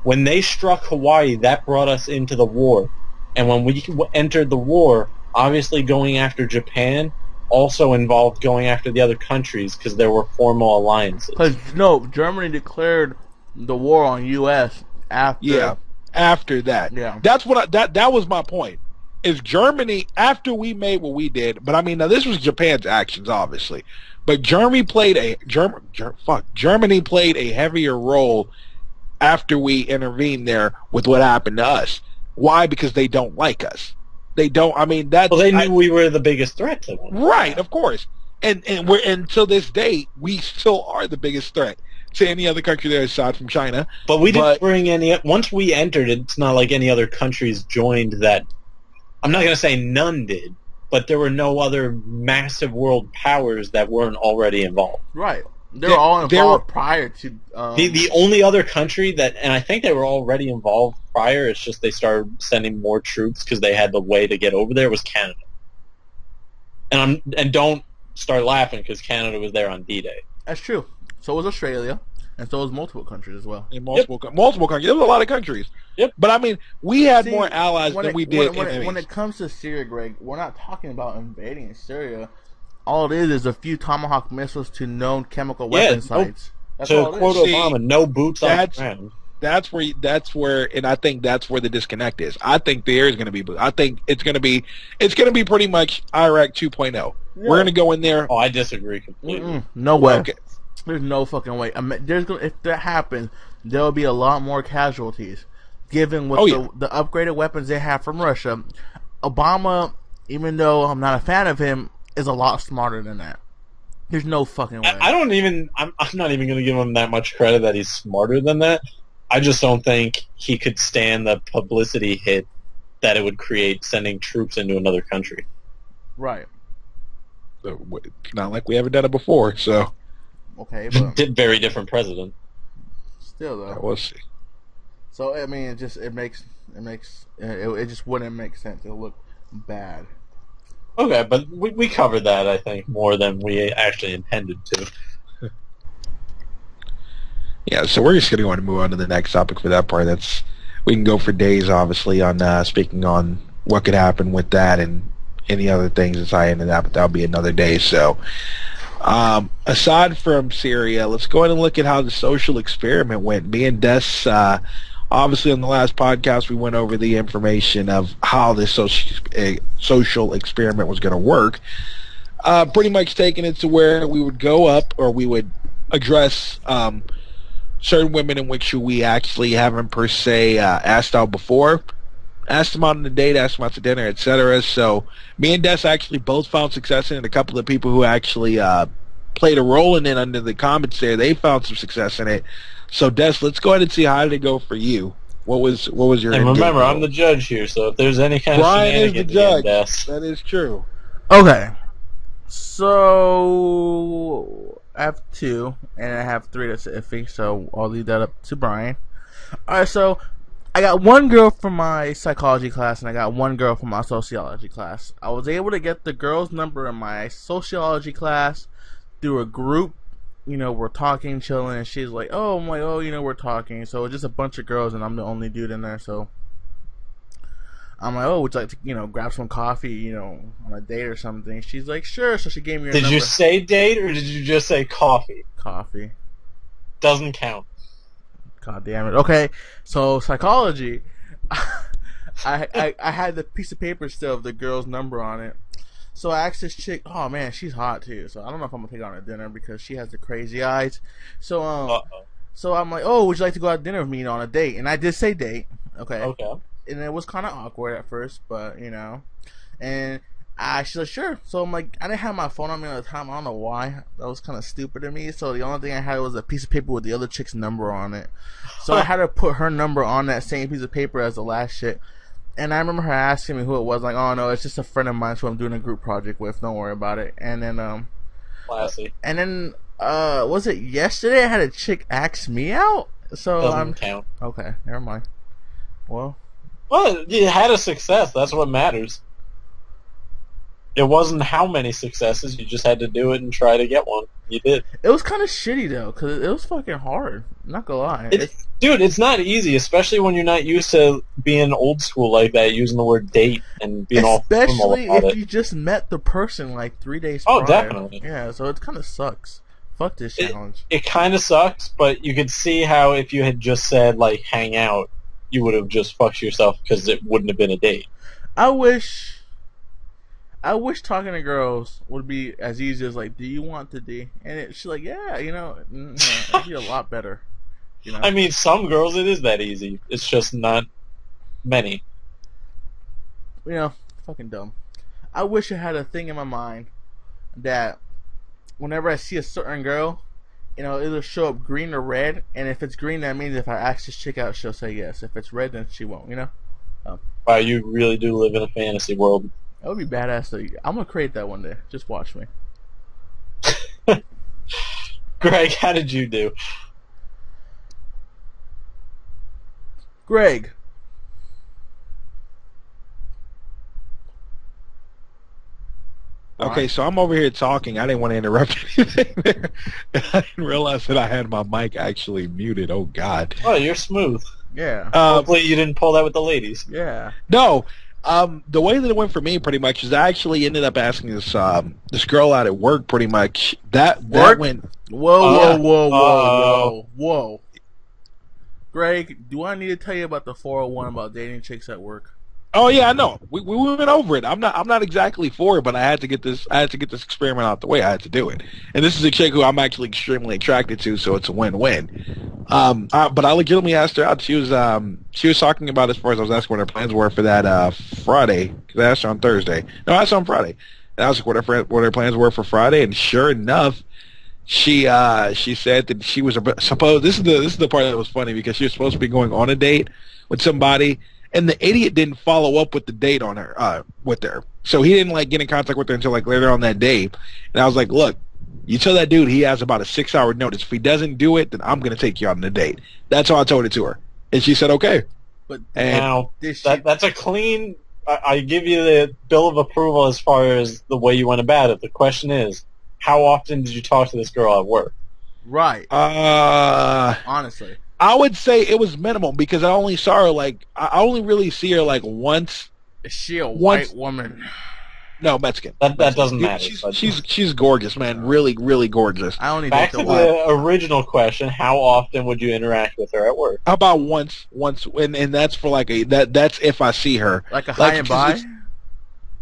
When they struck Hawaii, that brought us into the war. And when we entered the war, obviously going after Japan also involved going after the other countries because there were formal alliances. Because, Germany declared the war on U.S. after. Yeah, after that. Yeah. That's what that was my point. Is Germany, after we made what we did, but I mean, now this was Japan's actions, obviously. But Germany played a heavier role after we intervened there with what happened to us. Why? Because they don't like us. They don't. I mean, that's. Well, they knew we were the biggest threat to them. Right, of course. And we're until this day, we still are the biggest threat to any other country there aside from China. But we didn't bring any. Once we entered, it's not like any other countries joined that. I'm not going to say none did, but there were no other massive world powers that weren't already involved. Right. They were all involved prior to... The only other country that... And I think they were already involved prior, it's just they started sending more troops because they had the way to get over there, was Canada. And don't start laughing because Canada was there on D-Day. That's true. So was Australia, and so was multiple countries as well. Multiple countries. There was a lot of countries. Yep. But I mean, we had more allies than we did enemies. When it comes to Syria, Greg, we're not talking about invading Syria. All it is a few Tomahawk missiles to known chemical weapon sites. That's to all it quote is. Obama, no boots on the ground. That's where, and I think that's where the disconnect is. I think there is going to be. I think it's going to be pretty much Iraq 2.0. Yeah. We're going to go in there. Oh, I disagree completely. No way. Okay. There's no fucking way. If that happens, there will be a lot more casualties, given what the upgraded weapons they have from Russia. Obama, even though I'm not a fan of him, is a lot smarter than that. There's no fucking way. I'm not even going to give him that much credit that he's smarter than that. I just don't think he could stand the publicity hit that it would create sending troops into another country. Right. So, it's not like we haven't done it before, so. Okay, but... Very different president. Still, though. We'll see. So I mean, it just wouldn't make sense. It'll look bad. Okay, but we covered that, I think, more than we actually intended to. Yeah, so we're just going to go on and move on to the next topic for that part. We can go for days, obviously, on speaking on what could happen with that and any other things that tie into that, but that'll be another day. So, aside from Syria, let's go ahead and look at how the social experiment went. Me and Des, obviously, on the last podcast, we went over the information of how this social experiment was going to work. Pretty much taking it to where we would go up, or we would address certain women in which we actually haven't per se asked out before, asked them out on a date, asked them out to dinner, etc. So me and Des actually both found success in it. A couple of people who actually played a role in it under the comments there, they found some success in it. So Des, let's go ahead and see how did it go for you. What was your? And remember, I'm the judge here, so if there's any kind of shenanigans, Brian is the judge. That is true. Okay, so I have 2, and I have 3 that's iffy, so I'll leave that up to Brian. Alright, so I got 1 girl from my psychology class, and I got 1 girl from my sociology class. I was able to get the girl's number in my sociology class through a group. You know, we're talking, chilling, and she's like, oh, I'm like, oh, you know, we're talking. So it's just a bunch of girls, and I'm the only dude in there, so I'm like, oh, would you like to, you know, grab some coffee, you know, on a date or something? She's like, sure. So she gave me her number. Did you say date or did you just say coffee? Coffee. Doesn't count. God damn it. Okay, so psychology. I had the piece of paper still of the girl's number on it. So I asked this chick, oh man, she's hot too. So I don't know if I'm gonna take her on a dinner because she has the crazy eyes. So so I'm like, oh, would you like to go out to dinner with me, you know, on a date? And I did say date. Okay. Okay. And it was kind of awkward at first, but you know, and she said sure. So I'm like, I didn't have my phone on me at the time. I don't know why. That was kind of stupid of me. So the only thing I had was a piece of paper with the other chick's number on it. So I had to put her number on that same piece of paper as the last shit. And I remember her asking me who it was. Like, oh no, it's just a friend of mine who I'm doing a group project with. Don't worry about it. And then classy. And then was it yesterday? I had a chick ask me out. So Doesn't count. Okay, never mind. Well, you had a success. That's what matters. It wasn't how many successes. You just had to do it and try to get one. You did. It was kind of shitty though, cause it was fucking hard. I'm not gonna lie. Dude, it's not easy, especially when you're not used to being old school like that, using the word date and being all formal about it. Especially if you just met the person like 3 days prior. Oh, definitely. Yeah, so it kind of sucks. Fuck this challenge. It kind of sucks, but you could see how if you had just said like hang out, you would have just fucked yourself because it wouldn't have been a date. I wish talking to girls would be as easy as like, do you want to D? And she's like, yeah, you know, it'd be a lot better. You know? I mean, some girls it is that easy. It's just not many. You know, fucking dumb. I wish I had a thing in my mind that whenever I see a certain girl, you know, it'll show up green or red, and if it's green, that means if I ask this chick out, she'll say yes. If it's red, then she won't, you know? Wow, you really do live in a fantasy world. That would be badass. I'm going to create that one day. Just watch me. Greg, how did you do? Greg. Okay, so I'm over here talking. I didn't want to interrupt anything there. I didn't realize that I had my mic actually muted. Oh, God. Oh, you're smooth. Yeah. Hopefully you didn't pull that with the ladies. Yeah. No. The way that it went for me pretty much is I actually ended up asking this girl out at work pretty much. That went... Whoa. Greg, do I need to tell you about the 401 about dating chicks at work? Oh yeah, I know. We went over it. I'm not exactly for it, but I had to get this experiment out the way. I had to do it. And this is a chick who I'm actually extremely attracted to, so it's a win-win. But I legitimately asked her out. She was talking about, as far as I was asking what her plans were for that Friday, because I asked her on Thursday. No, I asked her on Friday. And I was like, what her plans were for Friday, and sure enough, she said that she was supposed. This is the part that was funny because she was supposed to be going on a date with somebody. And the idiot didn't follow up with the date on her, with her. So he didn't get in contact with her until later on that day. And I was like, look, you tell that dude he has about a 6-hour notice. If he doesn't do it, then I'm going to take you out on a date. That's how I told it to her. And she said, okay. But And Now, did she? that's a clean... I give you the bill of approval as far as the way you went about it. The question is, how often did you talk to this girl at work? Right. I Honestly. would say it was minimal because I only saw her I only really see her like once. Is she a Once- white woman? No, Mexican. That doesn't Yeah, matter. but she's gorgeous, man. Really, really gorgeous. I only back date to the white. the original question, how often would you interact with her at work? How about once, and that's for like that's if I see her. Like a high and by?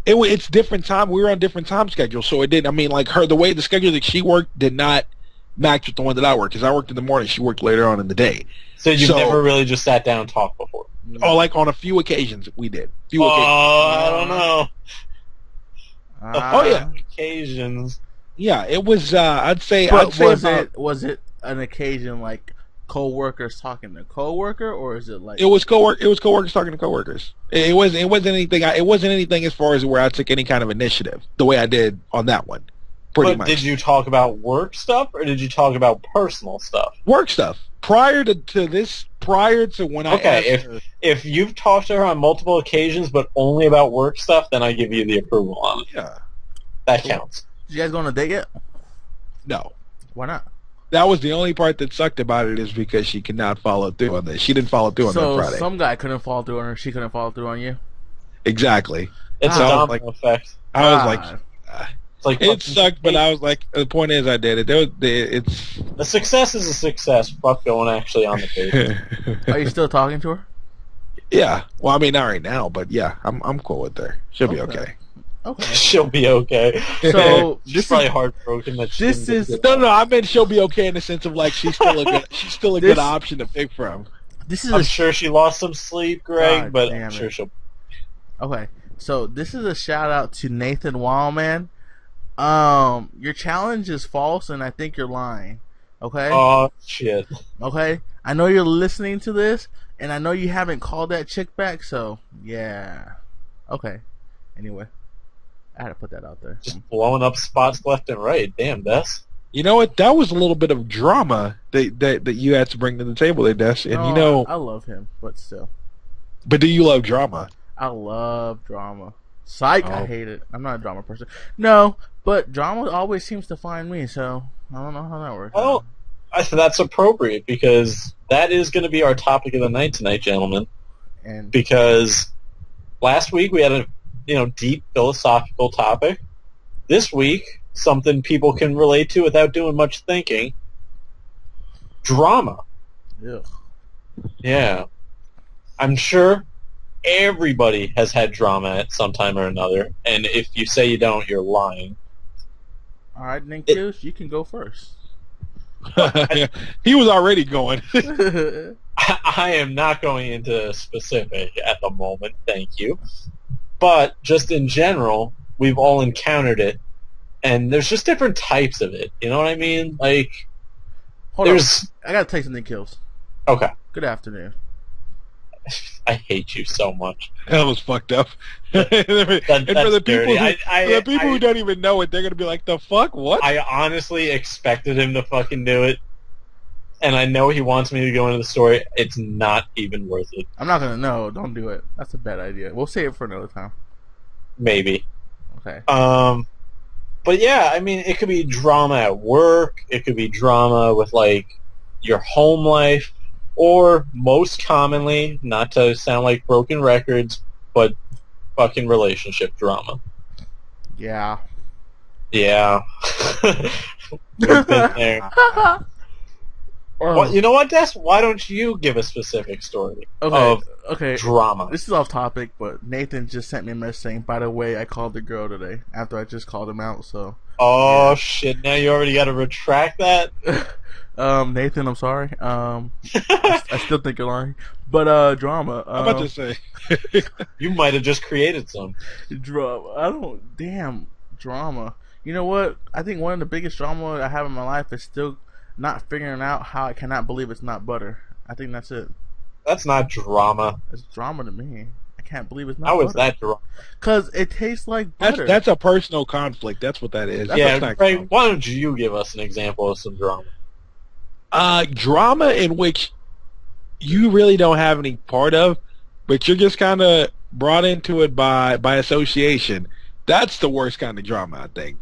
It's different time. We were on different time schedules, so it didn't. I mean, like the schedule that she worked did not match with the one that I worked because I worked in the morning. She worked later on in the day. So you've never really just sat down and talked before? Oh, like on a few occasions we did. I don't know. Oh, yeah. Occasions. Yeah, it was. I'd say. But about, was it an occasion like co-workers talking to co-worker, or is it like It was coworkers talking to coworkers. It wasn't anything. It wasn't anything as far as where I took any kind of initiative the way I did on that one. Pretty much. Did you talk about work stuff or did you talk about personal stuff? Work stuff prior to when I asked her. If you've talked to her on multiple occasions but only about work stuff, then I give you the approval on it. Yeah. That counts. Did you guys go on a date yet? No. Why not? That was the only part that sucked about it is because she could not follow through on this. She didn't follow through on that Friday. So some guy couldn't follow through on her. She couldn't follow through on you. Exactly. It's a domino effect. I was like, It's like it sucked, but I was like, the point is, I did it. It's a success is a success. Fuck going actually on the date. Are you still talking to her? Yeah. Well, I mean, not right now, but yeah, I'm cool with her. She'll be okay. Okay. She'll be okay. So She's probably heartbroken that she this didn't is- get to- No, I meant she'll be okay in the sense of like she's still a good option to pick from. This is I'm sure she lost some sleep, Greg, God but damn I'm sure it. she'll. Okay, so this is a shout out to Nathan Wallman. Your challenge is false, and I think you're lying. Okay. Oh shit! Okay. I know you're listening to this, and I know you haven't called that chick back. So yeah. Okay. Anyway, I had to put that out there. Just blowing up spots left and right. Damn, Des. You know what? That was a little bit of drama that you had to bring to the table there, Des. And I love him, but still, but do you love drama? I love drama. Psych, I Oh. hate it. I'm not a drama person. No, but drama always seems to find me. So I don't know how that works. Well, I think that's appropriate because that is going to be our topic of the night tonight, gentlemen. And Because last week we had a deep philosophical topic. This week, something people can relate to without doing much thinking. Drama. ugh. Yeah. I'm sure everybody has had drama at some time or another, and if you say you don't, you're lying. All right, then, Kills, you can go first. He was already going. I am not going into specific at the moment, thank you. But just in general, we've all encountered it, and there's just different types of it. You know what I mean? Like, Hold on. there's... I gotta take something, Kills. Okay. Good afternoon. I hate you so much. That was fucked up. And for the people who don't even know it, they're gonna be like, "The fuck? What?" I honestly expected him to fucking do it, and I know he wants me to go into the story. It's not even worth it. I'm not gonna. No, don't do it. That's a bad idea. We'll save it for another time. Maybe. Okay. But yeah, I mean, it could be drama at work. It could be drama with, like, your home life. Or, most commonly, not to sound like broken records, but fucking relationship drama. Yeah. Yeah. We've been there. Well, you know what, Des? Why don't you give a specific story of Okay. drama? This is off topic, but Nathan just sent me a message saying, "By the way, I called the girl today after I just called him out." So. Oh, yeah. shit, now you already got to retract that? Nathan, I'm sorry. I still think you're lying. But, drama. I'm about to say. You might have just created some. Drama. Damn, drama. You know what? I think one of the biggest drama I have in my life is still not figuring out how I cannot believe it's not butter. I think that's it. That's not drama. It's drama to me. I can't believe it's not How butter. is that drama? Because it tastes like butter. That's a personal conflict. That's what that is. Yeah, That's not Greg, why don't you give us an example of some drama? drama in which you really don't have any part of, but you're just kind of brought into it by association. That's the worst kind of drama, I think.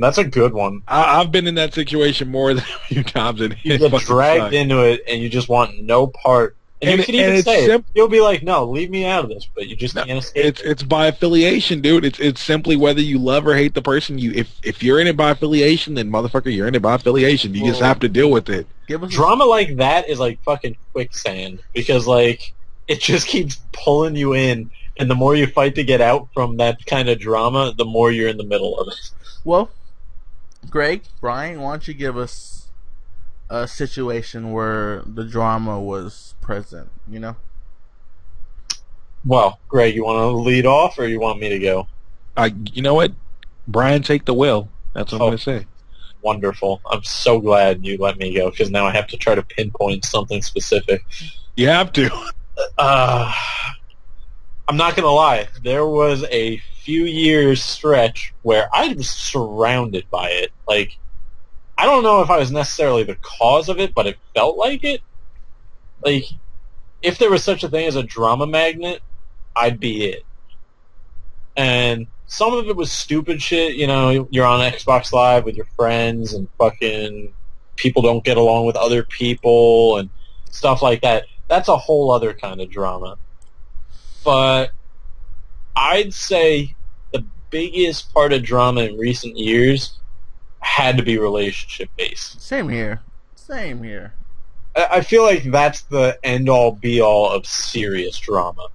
That's a good one. I've been in that situation more than a few times. And you get dragged into it, and you just want no part. And you can even say it. You'll be like, no, leave me out of this, but you just can't escape. It's by affiliation, dude. It's simply whether you love or hate the person. If you're in it by affiliation, then motherfucker, you're in it by affiliation. You just have to deal with it. Drama like that is like fucking quicksand, because like it just keeps pulling you in, and the more you fight to get out from that kind of drama, the more you're in the middle of it. Well, Greg, Brian, why don't you give us a situation where the drama was present, you know? Well, Greg, you want to lead off, or you want me to go? You know what? Brian, take the wheel. That's what I'm going to say. Wonderful. I'm so glad you let me go, because now I have to try to pinpoint something specific. You have to. I'm not going to lie. There was a few years stretch where I was surrounded by it. Like, I don't know if I was necessarily the cause of it, but it felt like it. Like, if there was such a thing as a drama magnet, I'd be it. And some of it was stupid shit, you know, you're on Xbox Live with your friends and fucking people don't get along with other people and stuff like that. That's a whole other kind of drama. But I'd say the biggest part of drama in recent years had to be relationship-based. Same here. I feel like that's the end-all, be-all of serious drama.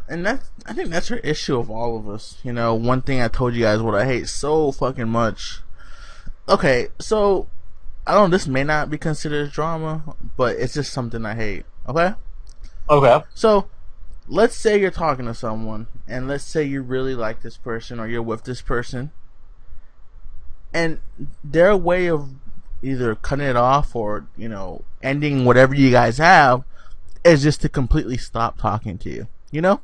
And I think that's her issue of all of us. You know, one thing I told you guys what I hate so fucking much. Okay, so I don't know, this may not be considered drama, but it's just something I hate. Okay? Okay. So, let's say you're talking to someone, and let's say you really like this person, or you're with this person, and their way of either cutting it off or, you know, ending whatever you guys have is just to completely stop talking to you. You know?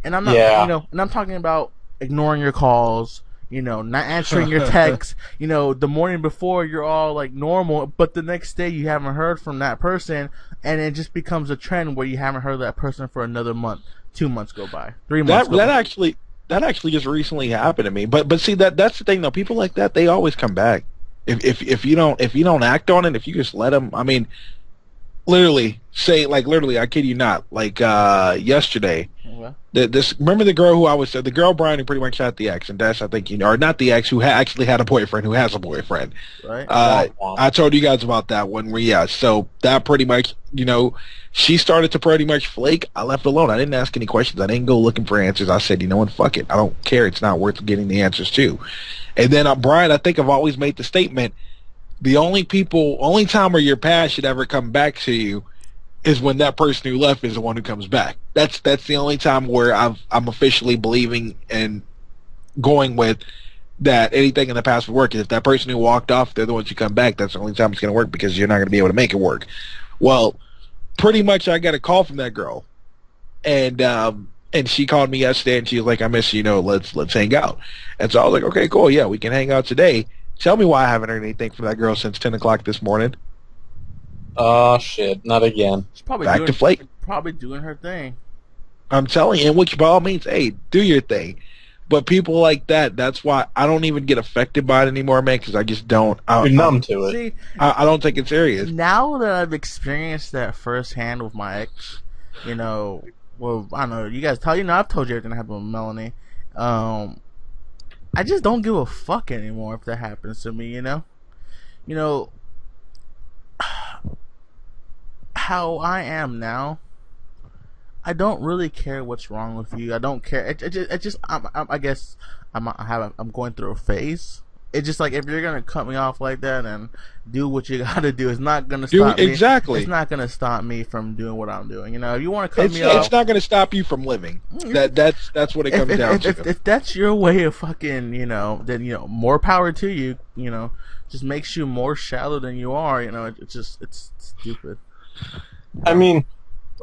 And I'm not, you know, and I'm talking about ignoring your calls, you know, not answering your texts. You know, the morning before you're all like normal, but the next day you haven't heard from that person, and it just becomes a trend where you haven't heard that person for another month. 2 months go by, 3 months. That actually just recently happened to me. But see, that's the thing though. People like that, they always come back. If you don't act on it, if you just let them, I mean, literally, I kid you not, like yesterday. Okay. Remember the girl the girl Brian who pretty much had the ex, and that's, I think, you know, or not the ex, who actually had a boyfriend who has a boyfriend. Right. I told you guys about that one where, so that pretty much, you know, she started to pretty much flake. I left alone. I didn't ask any questions. I didn't go looking for answers. I said, you know what, fuck it. I don't care. It's not worth getting the answers to. And then Brian, I think I've always made the statement, the only time where your past should ever come back to you is when that person who left is the one who comes back. That's the only time where I'm officially believing and going with that anything in the past would work. If that person who walked off, they're the ones who come back, that's the only time it's going to work, because you're not going to be able to make it work. Well, pretty much I got a call from that girl, and she called me yesterday, and she was like, I miss you, you know, let's hang out. And so I was like, okay, cool, yeah, we can hang out today. Tell me why I haven't heard anything from that girl since 10 o'clock this morning. Oh, shit, not again. She's probably back to flake. Probably doing her thing. I'm telling you, which by all means, hey, do your thing. But people like that, that's why I don't even get affected by it anymore, man, because I just don't. You're numb to it. See, I don't take it serious. Now that I've experienced that firsthand with my ex, you know, well, I don't know, you guys tell, you know, I've told you everything that happened with Melanie. I just don't give a fuck anymore if that happens to me, you know? You know, how I am now, I don't really care what's wrong with you. I don't care. I guess I'm going through a phase. It's just like, if you're gonna cut me off like that and do what you gotta do, it's not gonna stop me. Exactly. It's not gonna stop me from doing what I'm doing. You know, if you want to cut me off, it's not gonna stop you from living. That's what it comes down to. If that's your way of fucking, you know, then, you know, more power to you. You know, just makes you more shallow than you are. You know, it's stupid. I mean,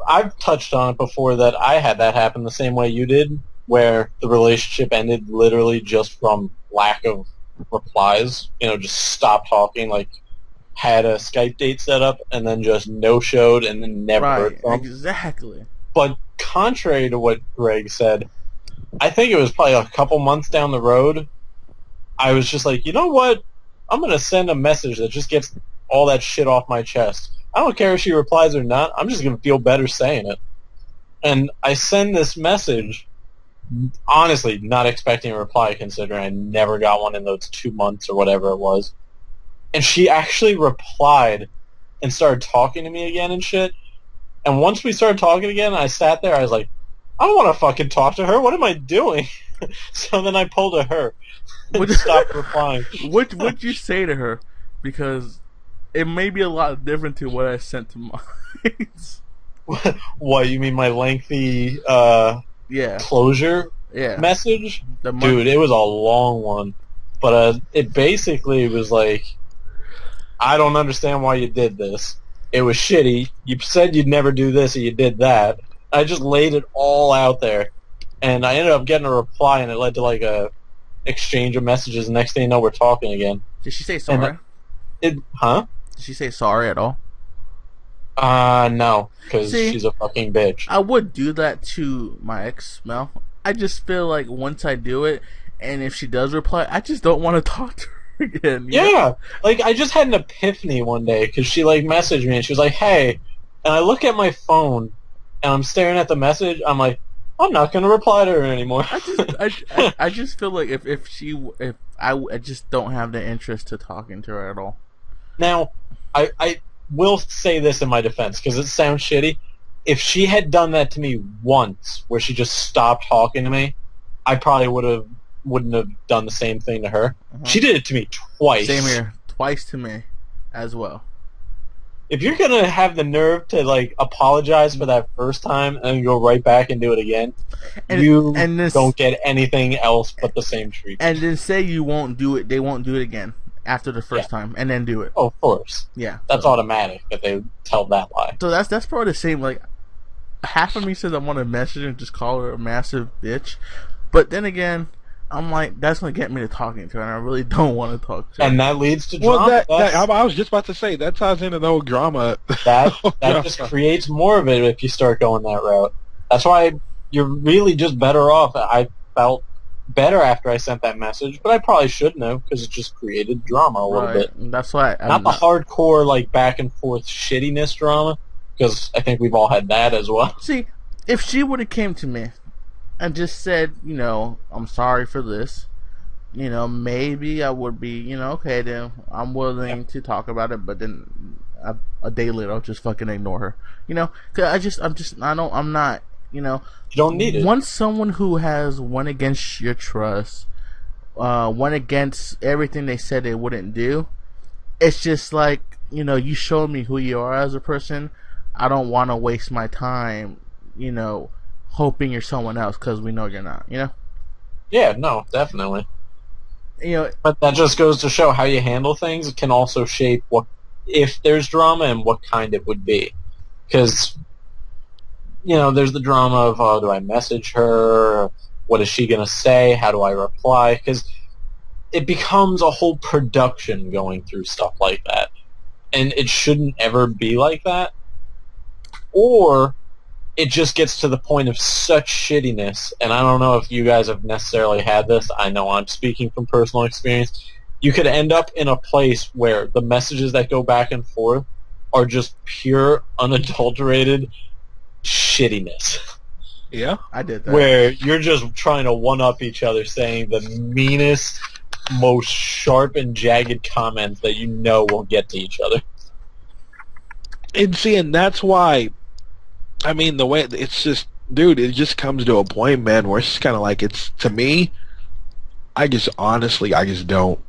I've touched on it before that I had that happen the same way you did, where the relationship ended literally just from lack of replies. You know, just stop talking. Like, had a Skype date set up and then just no-showed and then never heard Right, from. exactly. But contrary to what Greg said, I think it was probably a couple months down the road, I was just like, you know what? I'm going to send a message that just gets all that shit off my chest. I don't care if she replies or not. I'm just going to feel better saying it. And I send this message, honestly, not expecting a reply, considering I never got one in those 2 months or whatever it was. And she actually replied and started talking to me again and shit. And once we started talking again, I sat there, I was like, I don't want to fucking talk to her. What am I doing? So then I pulled to her and stopped replying. What'd you say to her? Because it may be a lot different to what I sent to mine. What, you mean my lengthy Yeah. closure Yeah. message? The month- Dude, it was a long one. But it basically was like, I don't understand why you did this. It was shitty. You said you'd never do this, and you did that. I just laid it all out there. And I ended up getting a reply, and it led to like a exchange of messages. The next thing you know, we're talking again. Did she say sorry? Huh? Did she say sorry at all? No, because See, she's a fucking bitch. I would do that to my ex, Mel. I just feel like once I do it, and if she does reply, I just don't want to talk to her again. You know? Yeah, like I just had an epiphany one day because she like messaged me and she was like, "Hey," and I look at my phone and I'm staring at the message. I'm like, I'm not gonna reply to her anymore. I just feel like if I just don't have the interest to talking to her at all. Now, I will say this in my defense because it sounds shitty. If she had done that to me once, where she just stopped talking to me, I probably wouldn't have done the same thing to her. Uh-huh. She did it to me twice. Same here, twice to me, as well. If you're gonna have the nerve to like apologize for that first time and then go right back and do it again, don't get anything else but the same treatment. And then say you won't do it, they won't do it again after the first time, and then do it. Oh, of course. Yeah, that's automatic that they tell that lie. So that's probably the same. Like, half of me says I want to message her and just call her a massive bitch, but then again, I'm like, that's gonna get me to talking to her, and I really don't want to talk to her. And that leads to drama. Well, I was just about to say that ties into the whole drama. That just creates more of it if you start going that route. That's why you're really just better off. I felt better after I sent that message, but I probably shouldn't have because it just created drama a little bit. That's why not the hardcore like back and forth shittiness drama, because I think we've all had that as well. See, if she would have came to me and just said, you know, I'm sorry for this, you know, maybe I would be, you know, okay, then I'm willing to talk about it, but then a day later I'll just fucking ignore her, you know, cause I'm not, you know, you don't need it. Once someone who has went against your trust, went against everything they said they wouldn't do, it's just like, you know, you showed me who you are as a person. I don't want to waste my time, you know, hoping you're someone else because we know you're not, you know? Yeah, no, definitely. You know, but that just goes to show how you handle things can also shape what, if there's drama, and what kind it would be. Because, you know, there's the drama of, oh, do I message her? What is she going to say? How do I reply? Because it becomes a whole production going through stuff like that. And it shouldn't ever be like that. Or it just gets to the point of such shittiness, and I don't know if you guys have necessarily had this. I know I'm speaking from personal experience. You could end up in a place where the messages that go back and forth are just pure, unadulterated shittiness. Yeah, I did that. Where you're just trying to one-up each other, saying the meanest, most sharp and jagged comments that you know will get to each other. And that's why, I mean, the way it's just, dude, it just comes to a point, man, where it's just kind of like, it's, to me, I just don't.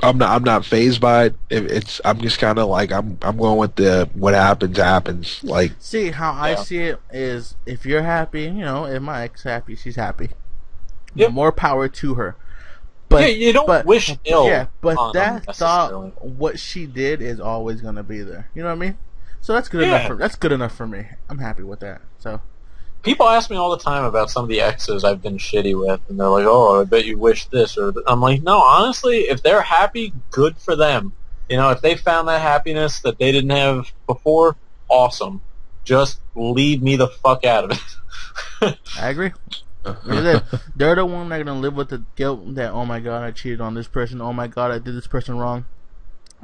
I'm not fazed by it. I'm just kind of like, I'm going with what happens. Like, see, how I see it is, if you're happy, you know, if my ex happy, she's happy. Yep. More power to her. But yeah, you don't wish ill. Yeah, but that thought, what she did, is always gonna be there. You know what I mean? So that's good enough. That's good enough for me. I'm happy with that. So people ask me all the time about some of the exes I've been shitty with, and they're like, "Oh, I bet you wish this," or I'm like, "No, honestly, if they're happy, good for them. You know, if they found that happiness that they didn't have before, awesome. Just leave me the fuck out of it. I agree. They're the one that are gonna live with the guilt that, oh my god, I cheated on this person. Oh my god, I did this person wrong.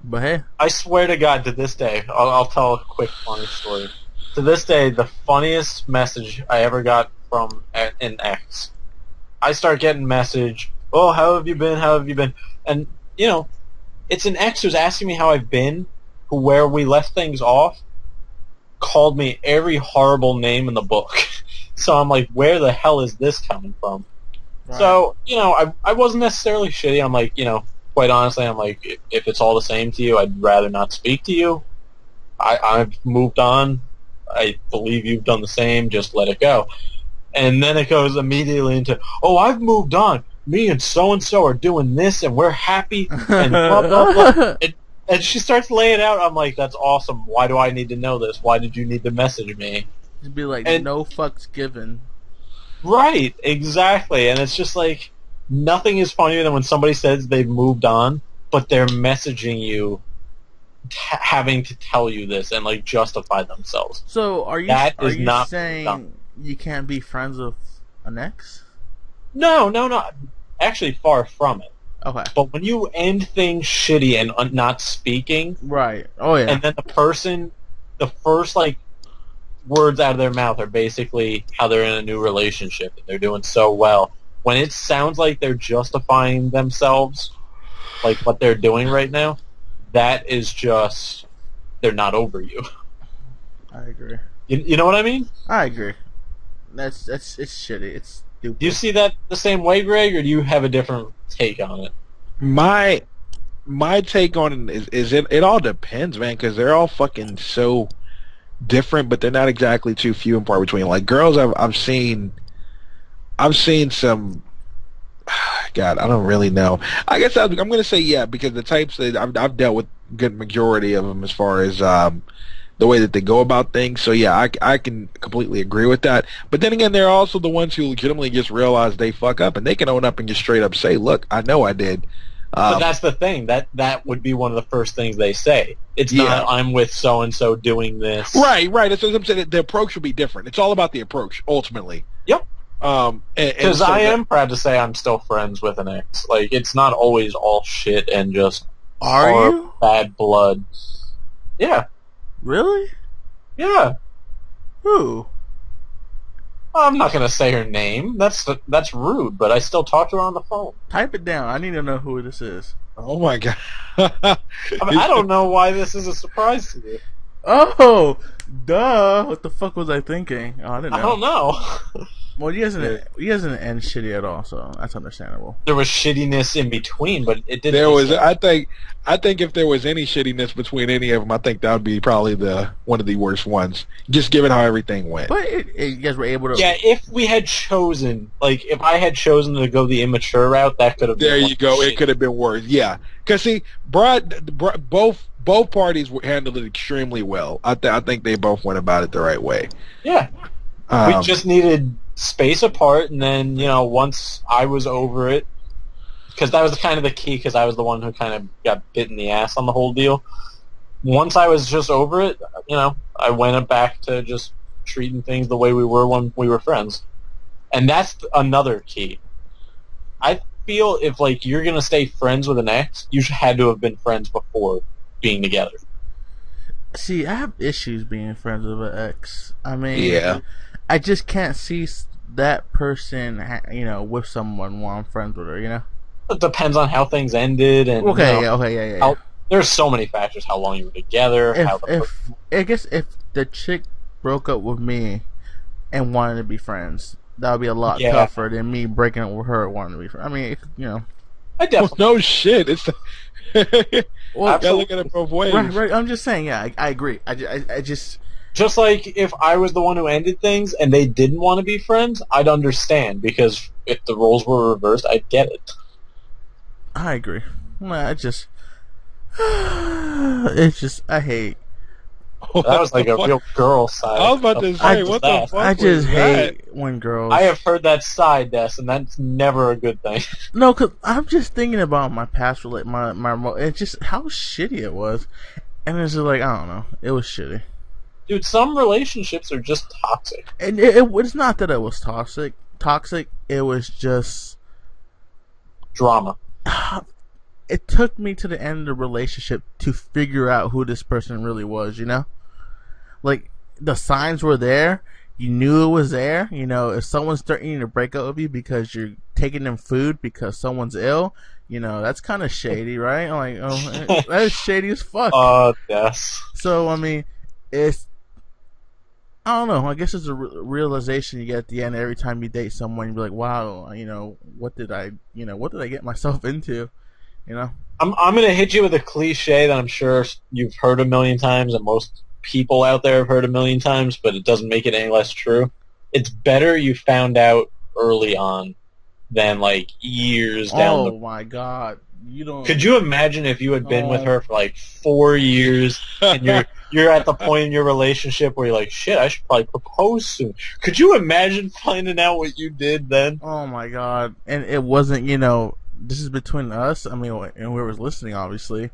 But hey, I swear to God, to this day, I'll tell a quick funny story. To this day, the funniest message I ever got from an ex. I start getting message, oh, how have you been? How have you been? And, you know, it's an ex who's asking me how I've been, who, where we left things off, called me every horrible name in the book. So I'm like, where the hell is this coming from? Right. So, you know, I wasn't necessarily shitty. I'm like, you know, quite honestly, I'm like, if it's all the same to you, I'd rather not speak to you. I've moved on. I believe you've done the same. Just let it go. And then it goes immediately into, oh, I've moved on. Me and so-and-so are doing this, and we're happy, and blah, blah, blah. And she starts laying it out. I'm like, that's awesome. Why do I need to know this? Why did you need to message me? It'd be like, no fucks given. Right, exactly. And it's just like, nothing is funnier than when somebody says they've moved on, but they're messaging you, having to tell you this and like justify themselves. So are you saying you can't be friends with an ex? No. Actually, far from it. Okay. But when you end things shitty and not speaking, right? Oh yeah. And then the first like words out of their mouth are basically how they're in a new relationship and they're doing so well. When it sounds like they're justifying themselves, like what they're doing right now, that is just, they're not over you. I agree. You know what I mean? I agree. It's shitty. It's stupid. Do you see that the same way, Greg, or do you have a different take on it? My take on it is it all depends, man, because they're all fucking so different, but they're not exactly too few and far between. Like girls, I've seen some. God, I don't really know. I guess I'm going to say yeah, because the types that I've dealt with a good majority of them as far as the way that they go about things. So yeah, I can completely agree with that. But then again, there are also the ones who legitimately just realize they fuck up and they can own up and just straight up say, "Look, I know I did." But that's the thing. That would be one of the first things they say. It's not, I'm with so-and-so doing this. Right. That's what I'm saying. The approach will be different. It's all about the approach, ultimately. Yep. Because I am proud to say I'm still friends with an ex. Like, it's not always all shit and just bad blood. Yeah. Really? Yeah. Who? I'm not going to say her name. That's rude, but I still talk to her on the phone. Type it down. I need to know who this is. Oh, my God. I don't know why this is a surprise to you. Oh, duh. What the fuck was I thinking? Oh, I didn't know. I don't know. Well, he doesn't end shitty at all, so that's understandable. There was shittiness in between, but it didn't. There was. I think if there was any shittiness between any of them, I think that would be probably one of the worst ones. Just given how everything went. But you guys were able to. Yeah, if we had chosen, like, if I had chosen to go the immature route, that could have been. There you go. It could have been worse. Yeah, because see, both parties handled it extremely well. I think they both went about it the right way. Yeah. We just needed space apart, and then, you know, once I was over it, because that was kind of the key, because I was the one who kind of got bit in the ass on the whole deal. Once I was just over it, you know, I went back to just treating things the way we were when we were friends. And that's another key. I feel if, like, you're going to stay friends with an ex, you had to have been friends before being together. See, I have issues being friends with an ex. I mean, yeah. I just can't see that person, you know, with someone while I'm friends with her, you know? It depends on how things ended. And, yeah. There's so many factors. How long you were together. I guess if the chick broke up with me and wanted to be friends, that would be a lot tougher than me breaking up with her and wanting to be friends. I mean, you know. I definitely... Well, no shit. It's... Well, gotta look at it both ways. Right. I'm just saying, yeah, I agree. I just... Just like if I was the one who ended things and they didn't want to be friends, I'd understand, because if the roles were reversed, I'd get it. I agree. Well, I hate That was like a What the real fuck? girl side. I was about to say, what the that. fuck I just was hate when girls. I have heard that side, Des, and that's never a good thing. No, cause I'm just thinking about my past it's just how shitty it was, and it's just like I don't know, it was shitty. Dude, some relationships are just toxic. And it's not that it was toxic. It was just Drama. it took me to the end of the relationship to figure out who this person really was. You know, like the signs were there. You knew it was there. You know, if someone's threatening to break up with you because you're taking them food because someone's ill, you know, that's kind of shady, right? Like, oh, that is shady as fuck. Yes. So, I mean, I don't know. I guess it's a realization you get at the end every time you date someone. You be like, wow, you know, what did I get myself into? You know? I'm going to hit you with a cliche that I'm sure you've heard a million times and most people out there have heard a million times, but it doesn't make it any less true. It's better you found out early on than like years down the... Oh my god. You don't... Could you imagine if you had been with her for like 4 years and you're at the point in your relationship where you're like, shit, I should probably propose soon. Could you imagine finding out what you did then? Oh my god. And it wasn't, you know, this is between us. I mean, and whoever's listening, obviously.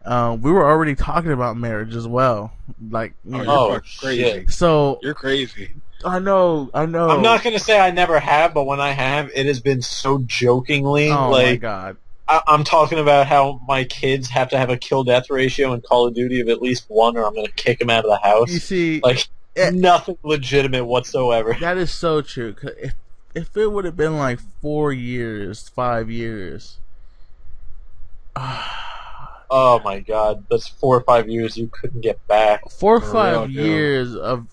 We were already talking about marriage as well. Like, you know, you're crazy. Shit. So You're crazy. I know. I'm not going to say I never have, but when I have, it has been so jokingly. Oh like, my god. I'm talking about how my kids have to have a kill-death ratio in Call of Duty of at least 1 or I'm going to kick them out of the house. You see, like, nothing legitimate whatsoever. that is so true. 'Cause if it would have been like 4 years, 5 years... Oh my god, that's 4 or 5 years you couldn't get back. 4 or For 5 real, dude. years of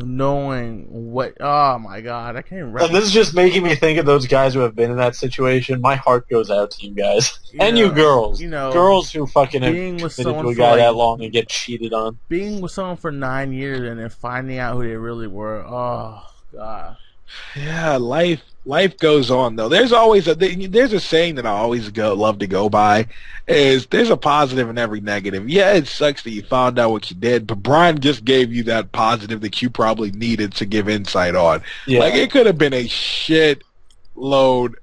knowing what... Oh my god, I can't even... And this is just making me think of those guys who have been in that situation. My heart goes out to you guys. And you girls. You know, girls who fucking have being with committed to someone a for guy like, that long and get cheated on. being with someone for 9 years and then finding out who they really were. Oh god. Yeah, life goes on though. There's always there's a saying that I always love to go by is there's a positive in every negative. Yeah, it sucks that you found out what you did, but Brian just gave you that positive that you probably needed to give insight on. Yeah. Like it could have been a shit load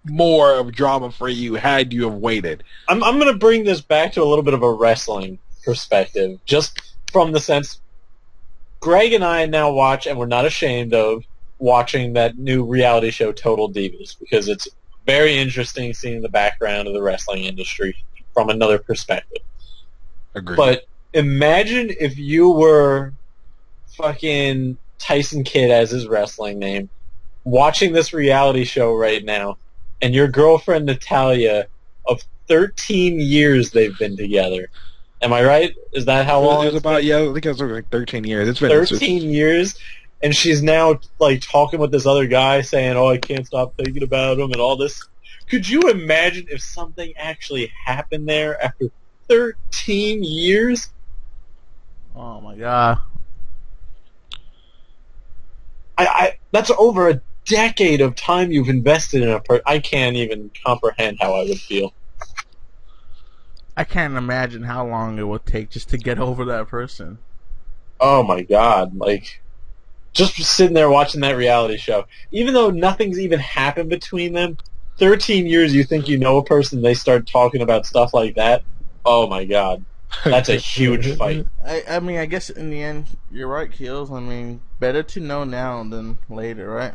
more of drama for you had you have waited. I'm going to bring this back to a little bit of a wrestling perspective, just from the sense Greg and I now watch, and we're not ashamed of, watching that new reality show Total Divas, because it's very interesting seeing the background of the wrestling industry from another perspective. Agreed. But imagine if you were fucking Tyson Kidd as his wrestling name, watching this reality show right now, and your girlfriend Natalia, of 13 years they've been together. Am I right? Is that how long? It was about, yeah, I think it was like 13 years. It's been 13 years, and she's now like talking with this other guy saying, oh, I can't stop thinking about him and all this. Could you imagine if something actually happened there after 13 years? Oh my god. That's over a decade of time you've invested in a person. I can't even comprehend how I would feel. I can't imagine how long it would take just to get over that person. Oh my god, like, just sitting there watching that reality show. Even though nothing's even happened between them, 13 years you think you know a person, they start talking about stuff like that. Oh my god. That's a huge fight. I mean, I guess in the end, you're right, Keels. I mean, better to know now than later, right?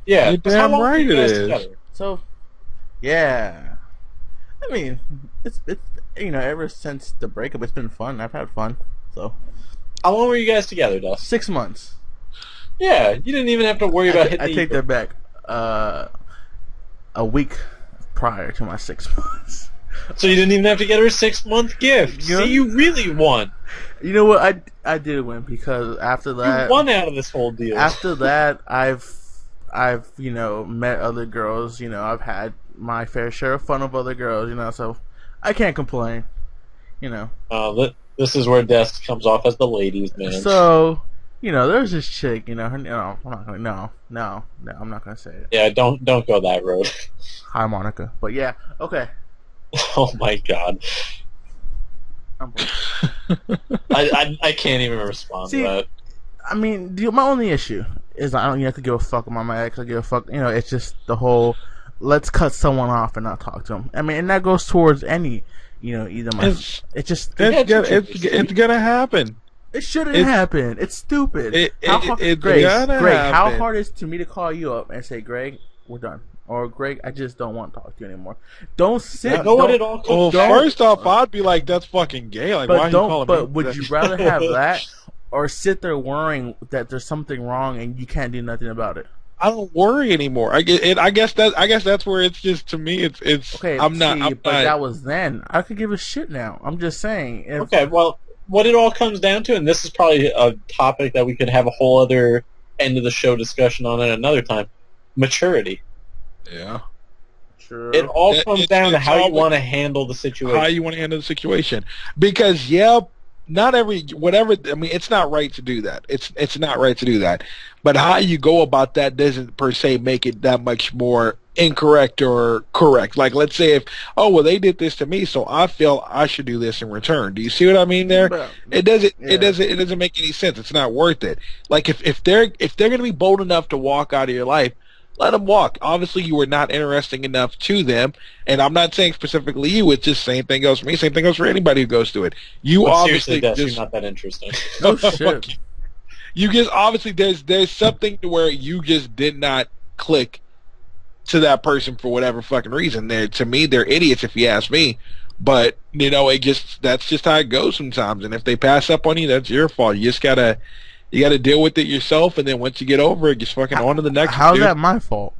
Yeah, You're 'cause how damn long were right you it guys is. together? So, yeah. I mean, it's you know, ever since the breakup, it's been fun. I've had fun. So, How long were you guys together, Dust? 6 months. Yeah, you didn't even have to worry about hitting I take that back. A week prior to my 6 months. So you didn't even have to get her a 6-month gift. You know- See, you really won. You know what? I did win because after that, You won out of this whole deal. after that, I've you know met other girls. You know, I've had my fair share of fun with other girls. You know, so I can't complain. You know. This is where Desk comes off as the ladies' man. So, you know, there's this chick. You know, her. No, I'm not gonna. No, I'm not gonna say it. Yeah, don't go that road. Hi, Monica. But yeah, okay. Oh my god. I'm I can't even respond to that. I mean, my only issue is I don't have to give a fuck about my ex. I give a fuck. It's just the whole let's cut someone off and not talk to them. I mean, and that goes towards any, either my. It's gonna happen. It shouldn't happen. It's stupid. Greg, how hard is it to me to call you up and say, Greg, we're done? Or, Greg, I just don't want to talk to you anymore. Don't sit. First off, I'd be like, that's fucking gay. Like, why are you calling me? But would you rather have that or sit there worrying that there's something wrong and you can't do nothing about it? I don't worry anymore. I guess that's where it's just, to me, it's okay. That was then. I could give a shit now. I'm just saying. Okay, well, what it all comes down to, and this is probably a topic that we could have a whole other end of the show discussion on at another time, maturity. Yeah. Sure. It all comes down to how you want to handle the situation. How you want to handle the situation. Because, not it's not right to do that. It's not right to do that. But how you go about that doesn't per se make it that much more incorrect or correct. Like, let's say they did this to me, so I feel I should do this in return. Do you see what I mean there? It doesn't make any sense. It's not worth it. Like, if they're going to be bold enough to walk out of your life, let them walk. Obviously, you were not interesting enough to them, and I'm not saying specifically you. It's just same thing goes for me. Same thing goes for anybody who goes through it. Seriously, you're not that interesting. No shit. You just obviously there's something to where you just did not click to that person for whatever fucking reason. To me, they're idiots if you ask me. But that's just how it goes sometimes. And if they pass up on you, that's your fault. You just gotta deal with it yourself, and then once you get over it, just fucking on to the next. How's that my fault?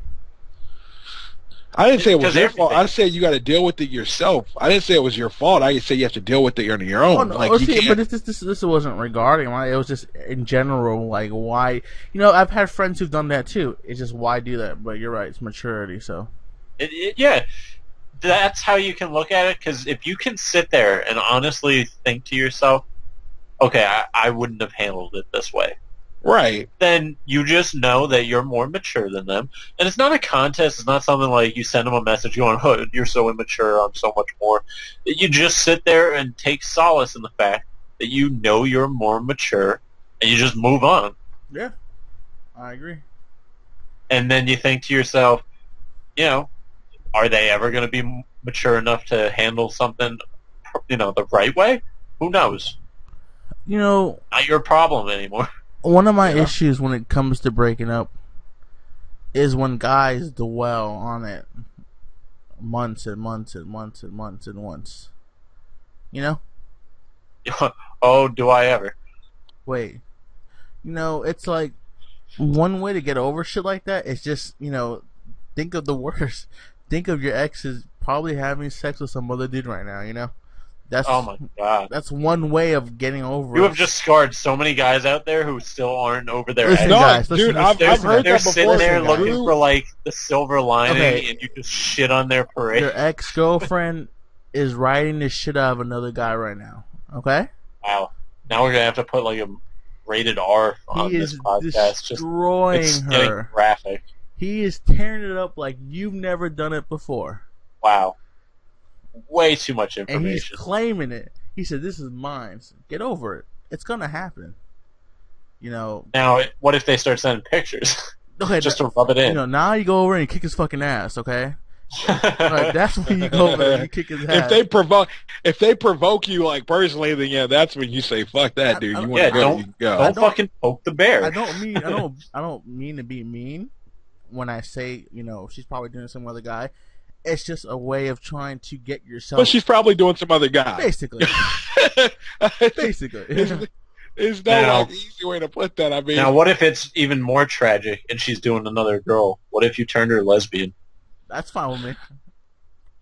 I didn't say it was your fault. I said you got to deal with it yourself. I didn't say it was your fault. I just say you have to deal with it on your own. But this wasn't regarding it was just in general. Like, why? I've had friends who've done that too. It's just, why do that? But you're right. It's maturity. So. Yeah, that's how you can look at it. Because if you can sit there and honestly think to yourself, okay, I wouldn't have handled it this way. Right. Then you just know that you're more mature than them. And it's not a contest. It's not something like you send them a message going, oh, you're so immature, I'm so much more. You just sit there and take solace in the fact that you know you're more mature, and you just move on. Yeah, I agree. And then you think to yourself, are they ever going to be mature enough to handle something, the right way? Who knows? Not your problem anymore. One of my issues when it comes to breaking up is when guys dwell on it months and months and months and months and months. Oh, do I ever? Wait. It's like, one way to get over shit like that is just, think of the worst. Think of your exes probably having sex with some other dude right now, Oh my god! That's one way of getting over. You have just scarred so many guys out there who still aren't over their ex. I've heard that before. They're sitting there looking for like the silver lining, and you just shit on their parade. Your ex-girlfriend is riding the shit out of another guy right now. Okay. Wow. Now we're gonna have to put like a rated R on this podcast. Destroying it's her. Getting graphic. He is tearing it up like you've never done it before. Wow. Way too much information. And he's claiming it. He said, "This is mine. Get over it. It's gonna happen." Now, what if they start sending pictures? Okay, just to rub it in. Now you go over and you kick his fucking ass. Okay. That's when you go over and you kick his ass. If they provoke you like personally, then that's when you say, "Fuck that, dude. You want to go? You can go." Don't fucking poke the bear. I don't mean to be mean when I say she's probably doing some other guy. It's just a way of trying to get yourself. But she's probably doing some other guy. Basically. There's no easy way to put that. I mean, now what if it's even more tragic and she's doing another girl? What if you turned her lesbian? That's fine with me.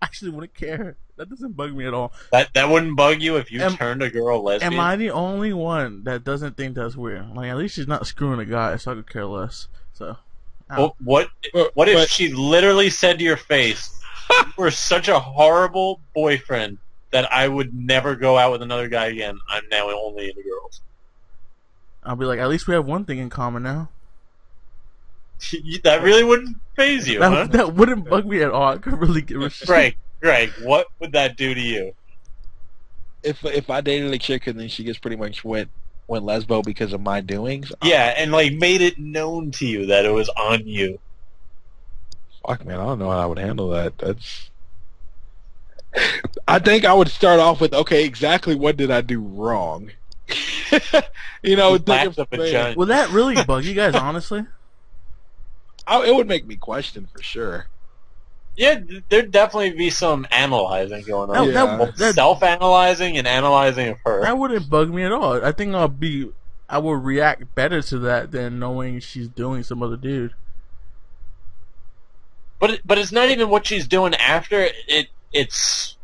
I actually wouldn't care. That doesn't bug me at all. That wouldn't bug you if you turned a girl lesbian? Am I the only one that doesn't think that's weird? Like, at least she's not screwing a guy, so I could care less. So. Well, what if she literally said to your face, "You were such a horrible boyfriend that I would never go out with another guy again. I'm now only into girls." I'll be like, at least we have one thing in common now. That really wouldn't faze you, huh? That wouldn't bug me at all. I could really give a shit. Greg, what would that do to you? if I dated a chick and then she just pretty much went lesbo because of my doings. Yeah, and like made it known to you that it was on you. Fuck, man, I don't know how I would handle that. I think I would start off with, okay, exactly what did I do wrong? You know, Lack of vagina. Will that really bug you guys, honestly? It would make me question for sure. Yeah, there'd definitely be some analyzing going on. Yeah. Self-analyzing and analyzing of her. That wouldn't bug me at all. I think I would react better to that than knowing she's doing some other dude. But it's not even what she's doing after. It's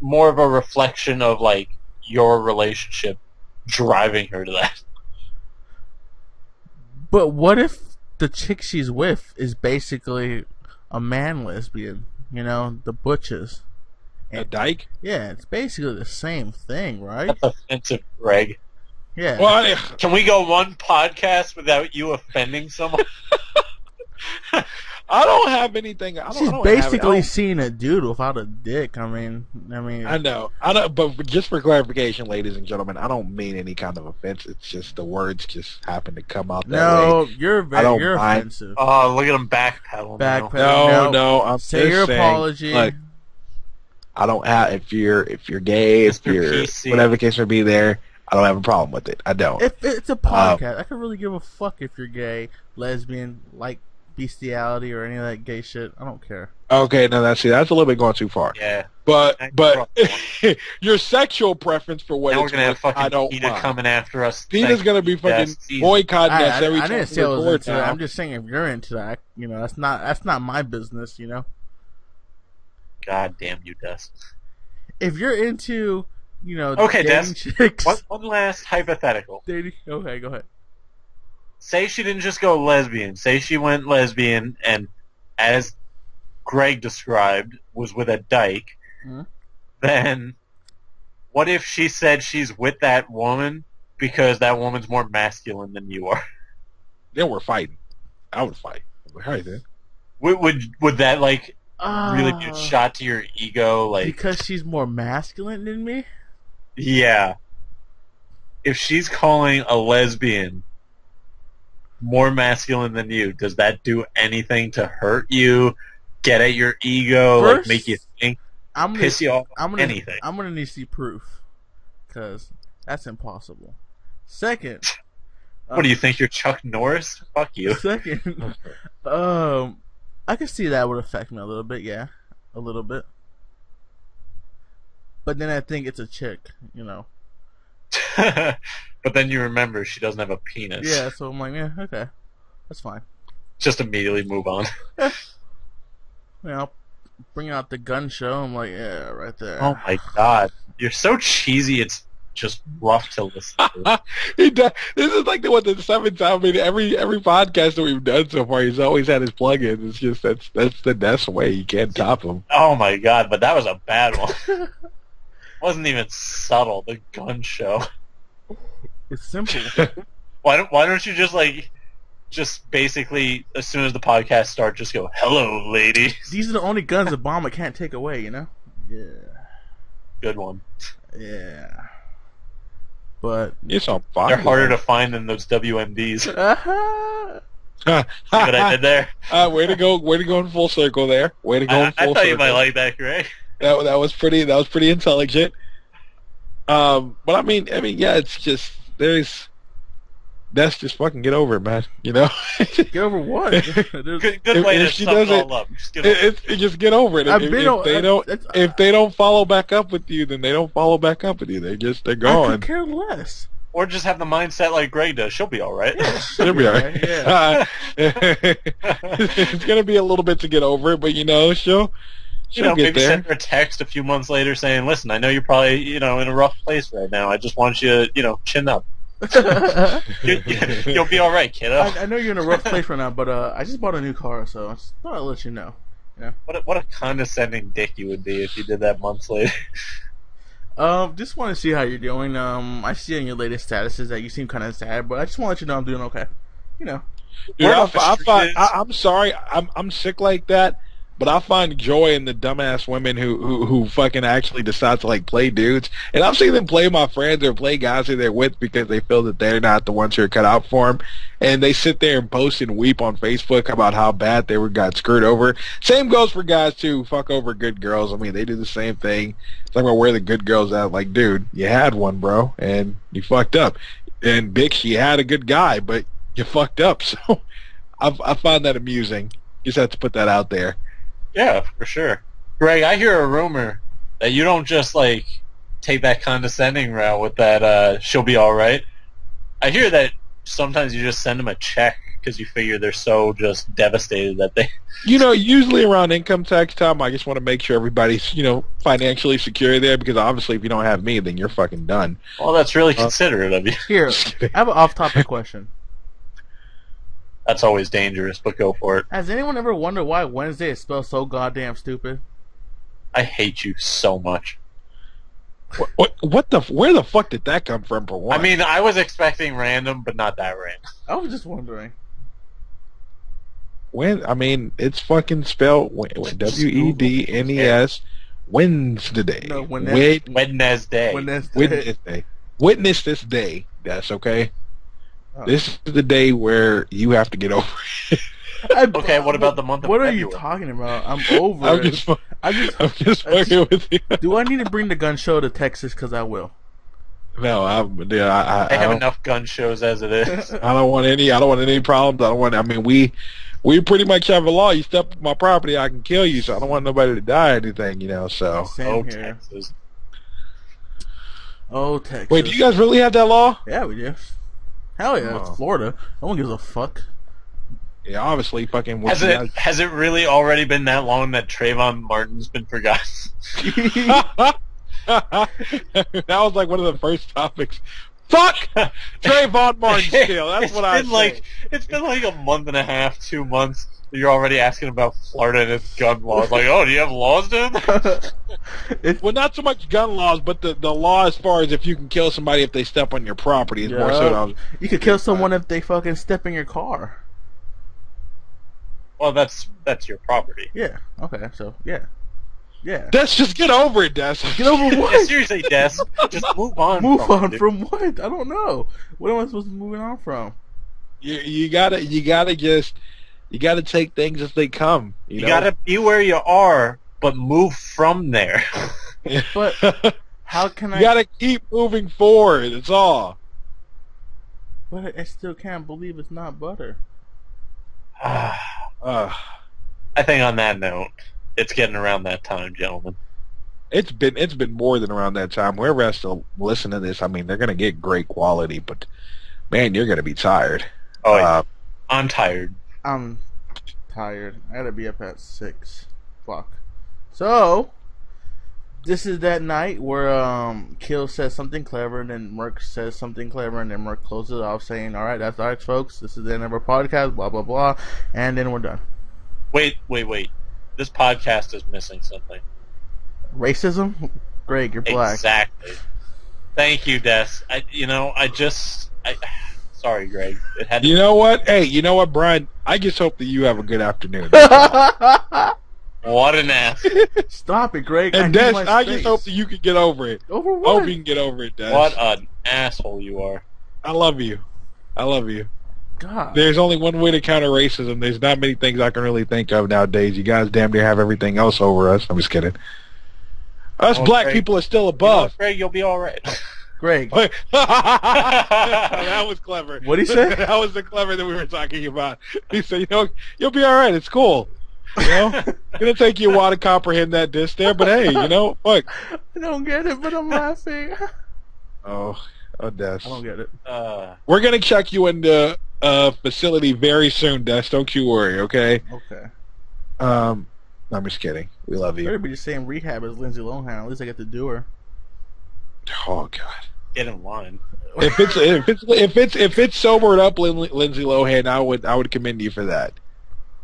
more of a reflection of like your relationship driving her to that. But what if the chick she's with is basically a man lesbian? You know, the butches. A dyke? Yeah, it's basically the same thing, right? That's offensive, Greg. Yeah. Well, Can we go one podcast without you offending someone? I don't have anything. She's basically seeing a dude without a dick. I mean. I know. I don't. But just for clarification, ladies and gentlemen, I don't mean any kind of offense. It's just the words just happen to come out that way. No, you're offensive. Oh, look at him backpedaling. No. I'm say your saying, apology. Look, I don't have. If you're gay, if Mr. you're PC. whatever the case may be, there, I don't have a problem with it. I don't. If it's a podcast, I could really give a fuck if you're gay, lesbian, like bestiality or any of that gay shit. I don't care. Okay, no, that's a little bit going too far. Yeah. But your sexual preference for what Now we're it's gonna have worth, I fucking don't PETA mind. coming after us. PETA's gonna be fucking boycotting us every I time didn't say we I was record into it. now. I'm just saying if you're into that, you know, that's not my business. You know, God damn you, Dust. if you're into, you know, Okay, dating Des. chicks, One last hypothetical. dating. Okay, go ahead. Say she didn't just go lesbian. Say she went lesbian and, as Greg described, was with a dyke. Mhm. Then what if she said she's with that woman because that woman's more masculine than you are? Then we're fighting. I would fight. All right, then. Would that like really be a shot to your ego? Like, Because she's more masculine than me? yeah. If she's calling a lesbian more masculine than you, does that do anything to hurt you, get at your ego, First, like make you think, piss you off, anything? I'm gonna need to see proof, because that's impossible. Second, What do you think, you're Chuck Norris? Fuck you. second, I could see that would affect me a little bit. Yeah, a little bit. But then I think it's a chick, you know. But then you remember she doesn't have a penis. Yeah, so I'm like, yeah, okay, that's fine. Just immediately move on. You know, bring out the gun show. I'm like, yeah, right there. Oh my god. You're so cheesy, it's just rough to listen to. This is like the seventh time. I mean, every podcast that we've done so far, he's always had his plug-ins. It's just that's the best way. You can't top him. Oh my god, but that was a bad one. Wasn't even subtle, the gun show. It's simple. Why don't you just basically, as soon as the podcast starts, just go, hello, ladies. These are the only guns Obama can't take away, you know? Yeah. Good one. Yeah. But It's on fire. They're harder to find than those WMDs. See uh-huh. what I did there? Way to go in full circle there. Way to go in full I circle. thought you might like that, Greg. That was pretty intelligent. But I mean, yeah, it's just that's just fucking get over it, man. You know. Get over what? Good way to she sum it doesn't- all up. Just get over it. Just get over it. I've If, been if o- they I- don't, that's- if they don't follow back up with you, then they don't follow back up with you. They're I gone. could care less. Or just have the mindset like Greg does. She'll be all right. She'll be alright. Yeah. It's gonna be a little bit to get over it, but she'll get maybe there. send her a text a few months later saying, "Listen, I know you're probably in a rough place right now. I just want you to chin up. You'll be all right, kiddo." I know you're in a rough place right now, but I just bought a new car, so I just thought I'd let you know. What a condescending dick you would be if you did that months later. Just want to see how you're doing. I see in your latest statuses that you seem kind of sad, but I just want to let you know I'm doing okay. Dude, Word on the street is- I'm sorry. I'm sick like that but I find joy in the dumbass women who fucking actually decide to like play dudes. And I've seen them play my friends or play guys who they're with because they feel that they're not the ones who are cut out for them. And they sit there and post and weep on Facebook about how bad they got screwed over. Same goes for guys too. Fuck over good girls. I mean, they do the same thing. It's like, well, where the good girls at? Like, dude, you had one, bro, and you fucked up. And Bix, you had a good guy, but you fucked up. So I find that amusing. Just have to put that out there. Yeah, for sure. Greg, I hear a rumor that you don't just like take that condescending route with that she'll be all right. I hear that sometimes you just send them a check because you figure they're so just devastated that they... You know, usually around income tax time, I just want to make sure everybody's, financially secure there, because obviously if you don't have me, then you're fucking done. Well, that's really considerate of you. Here, I have an off-topic question. That's always dangerous, but go for it. Has anyone ever wondered why Wednesday is spelled so goddamn stupid? I hate you so much. Where the fuck did that come from, for one? I mean, I was expecting random, but not that random. I was just wondering. It's fucking spelled WEDNES, Wednesday. No, Wednesday. Witness this day. That's okay. Oh. This is the day where you have to get over it. Okay, what about the month of What February? are you talking about? I'm over I'm it. just fucking with you. Do I need to bring the gun show to Texas? Because I will. No, I have enough gun shows as it is. I don't want any problems. We pretty much have a law. You step on my property, I can kill you. So I don't want nobody to die or anything, so. Same here. Texas. Oh, Texas. Wait, do you guys really have that law? Yeah, we do. Hell yeah, It's Florida. No one gives a fuck. Yeah, obviously, fucking. Has it really already been that long that Trayvon Martin's been forgotten? That was like one of the first topics. Fuck Trayvon Martin still. That's what I say. It's been like a month and a half, 2 months. You're already asking about Florida and its gun laws. Like, oh, do you have laws, dude? Well, not so much gun laws, but the law as far as if you can kill somebody if they step on your property is more so. You could kill someone if they fucking step in your car. Well, that's your property. Yeah. Okay. So yeah. Des, just get over it, Des. Get over what? Yeah, seriously, Des. Just move on. Move on from what? I don't know. What am I supposed to be moving on from? You gotta take things as they come. You gotta be where you are, but move from there. But how can I? You gotta keep moving forward. That's all. But I still can't believe it's not butter. I think on that note, it's getting around that time, gentlemen. It's been more than around that time. Whoever has to listen to this, they're gonna get great quality, but man, you're gonna be tired. Oh, yeah. I'm tired. I'm tired. I gotta be up at 6. Fuck. So this is that night where Kill says something clever, and then Merc says something clever, and then Merc closes it off saying, "All right, that's all right, folks. This is the end of our podcast." Blah blah blah, and then we're done. Wait. This podcast is missing something. Racism? Greg, you're black. Exactly. Thank you, Des. Sorry, Greg. It had. You know what? Hey, you know what, Brian? I just hope that you have a good afternoon. What an ass. Stop it, Greg. And Des, I just hope that you can get over it. Over what? Hope you can get over it, Des. What an asshole you are. I love you. God. There's only one way to counter racism. There's not many things I can really think of nowadays. You guys damn near have everything else over us. I'm just kidding. Us black Greg, people are still above. Greg, you'll be all right. Greg. That was clever. What'd he say? That was the clever that we were talking about. He said, you'll be all right. It's cool. It's gonna take you a while to comprehend that diss there, but hey, fuck. I don't get it, but I'm laughing. Oh, Des. I don't get it. We're gonna check you into a facility very soon, Des. Don't you worry, okay? Okay. I'm just kidding. We love you. Better be the same rehab as Lindsay Lohan. At least I get to do her. Oh God. Get in line. If it's sobered up Lindsay Lohan, I would commend you for that.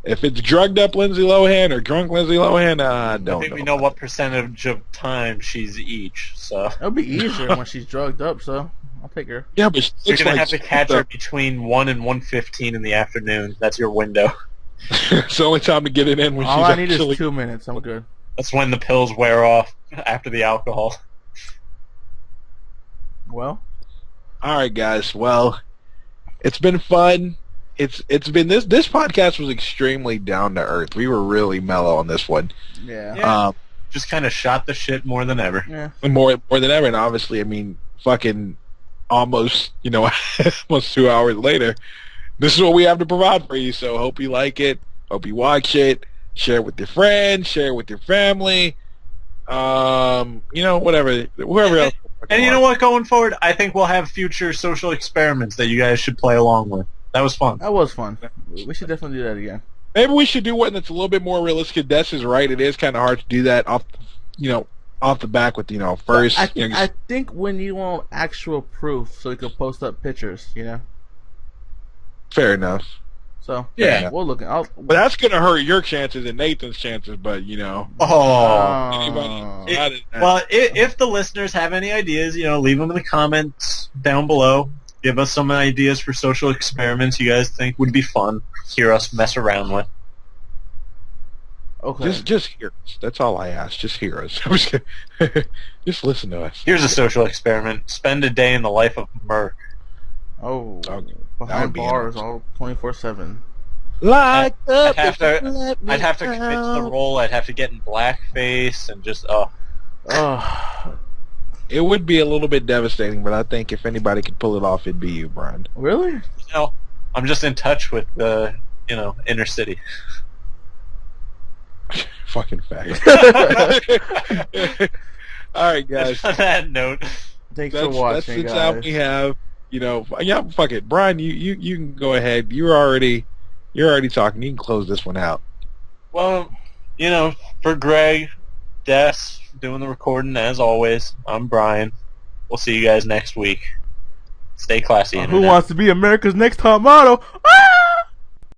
If it's drugged up Lindsay Lohan or drunk Lindsay Lohan, I don't know. I think we know what percentage of time she's each, so. It'll be easier when she's drugged up, so I'll take her. Yeah, but you're going to have to catch her between 1 and 1:15 in the afternoon. That's your window. It's the only time to get it in when All she's I need actually... is 2 minutes. I'm good. That's when the pills wear off after the alcohol. Well, All right, guys. Well, it's been fun. It's been this podcast was extremely down to earth. We were really mellow on this one. yeah. Just kind of shot the shit more than ever. Yeah. More than ever, and obviously, I mean, fucking almost, almost 2 hours later, this is what we have to provide for you. So hope you like it. Hope you watch it. Share it with your friends. Share it with your family. Whatever, whoever else. And you know what? Going forward, I think we'll have future social experiments that you guys should play along with. That was fun. That was fun. We should definitely do that again. Maybe we should do one that's a little bit more realistic. Des is right. It is kind of hard to do that off the back with first. I think when you want actual proof, so you can post up pictures. Fair enough. So Yeah. we'll look. But that's gonna hurt your chances and Nathan's chances. But Oh. Well, if the listeners have any ideas, leave them in the comments down below. Give us some ideas for social experiments you guys think would be fun. Hear us mess around with. Okay. Just hear us. That's all I ask. Just hear us. Just listen to us. Here's a social experiment. Spend a day in the life of Merc. Oh, Okay. That would behind be bars all 24/7. Like I'd have to commit to the role. I'd have to get in blackface and just It would be a little bit devastating, but I think if anybody could pull it off, it'd be you, Brian. Really? I'm just in touch with the inner city. Fucking fact. All right, guys. On that note, Thanks for watching, that's guys. how we have. Fuck it, Brian. You can go ahead. You're already talking. You can close this one out. well, for Greg, Des, doing the recording as always, I'm Brian. We'll see you guys next week. Stay classy. Who Internet. wants to be America's next top model?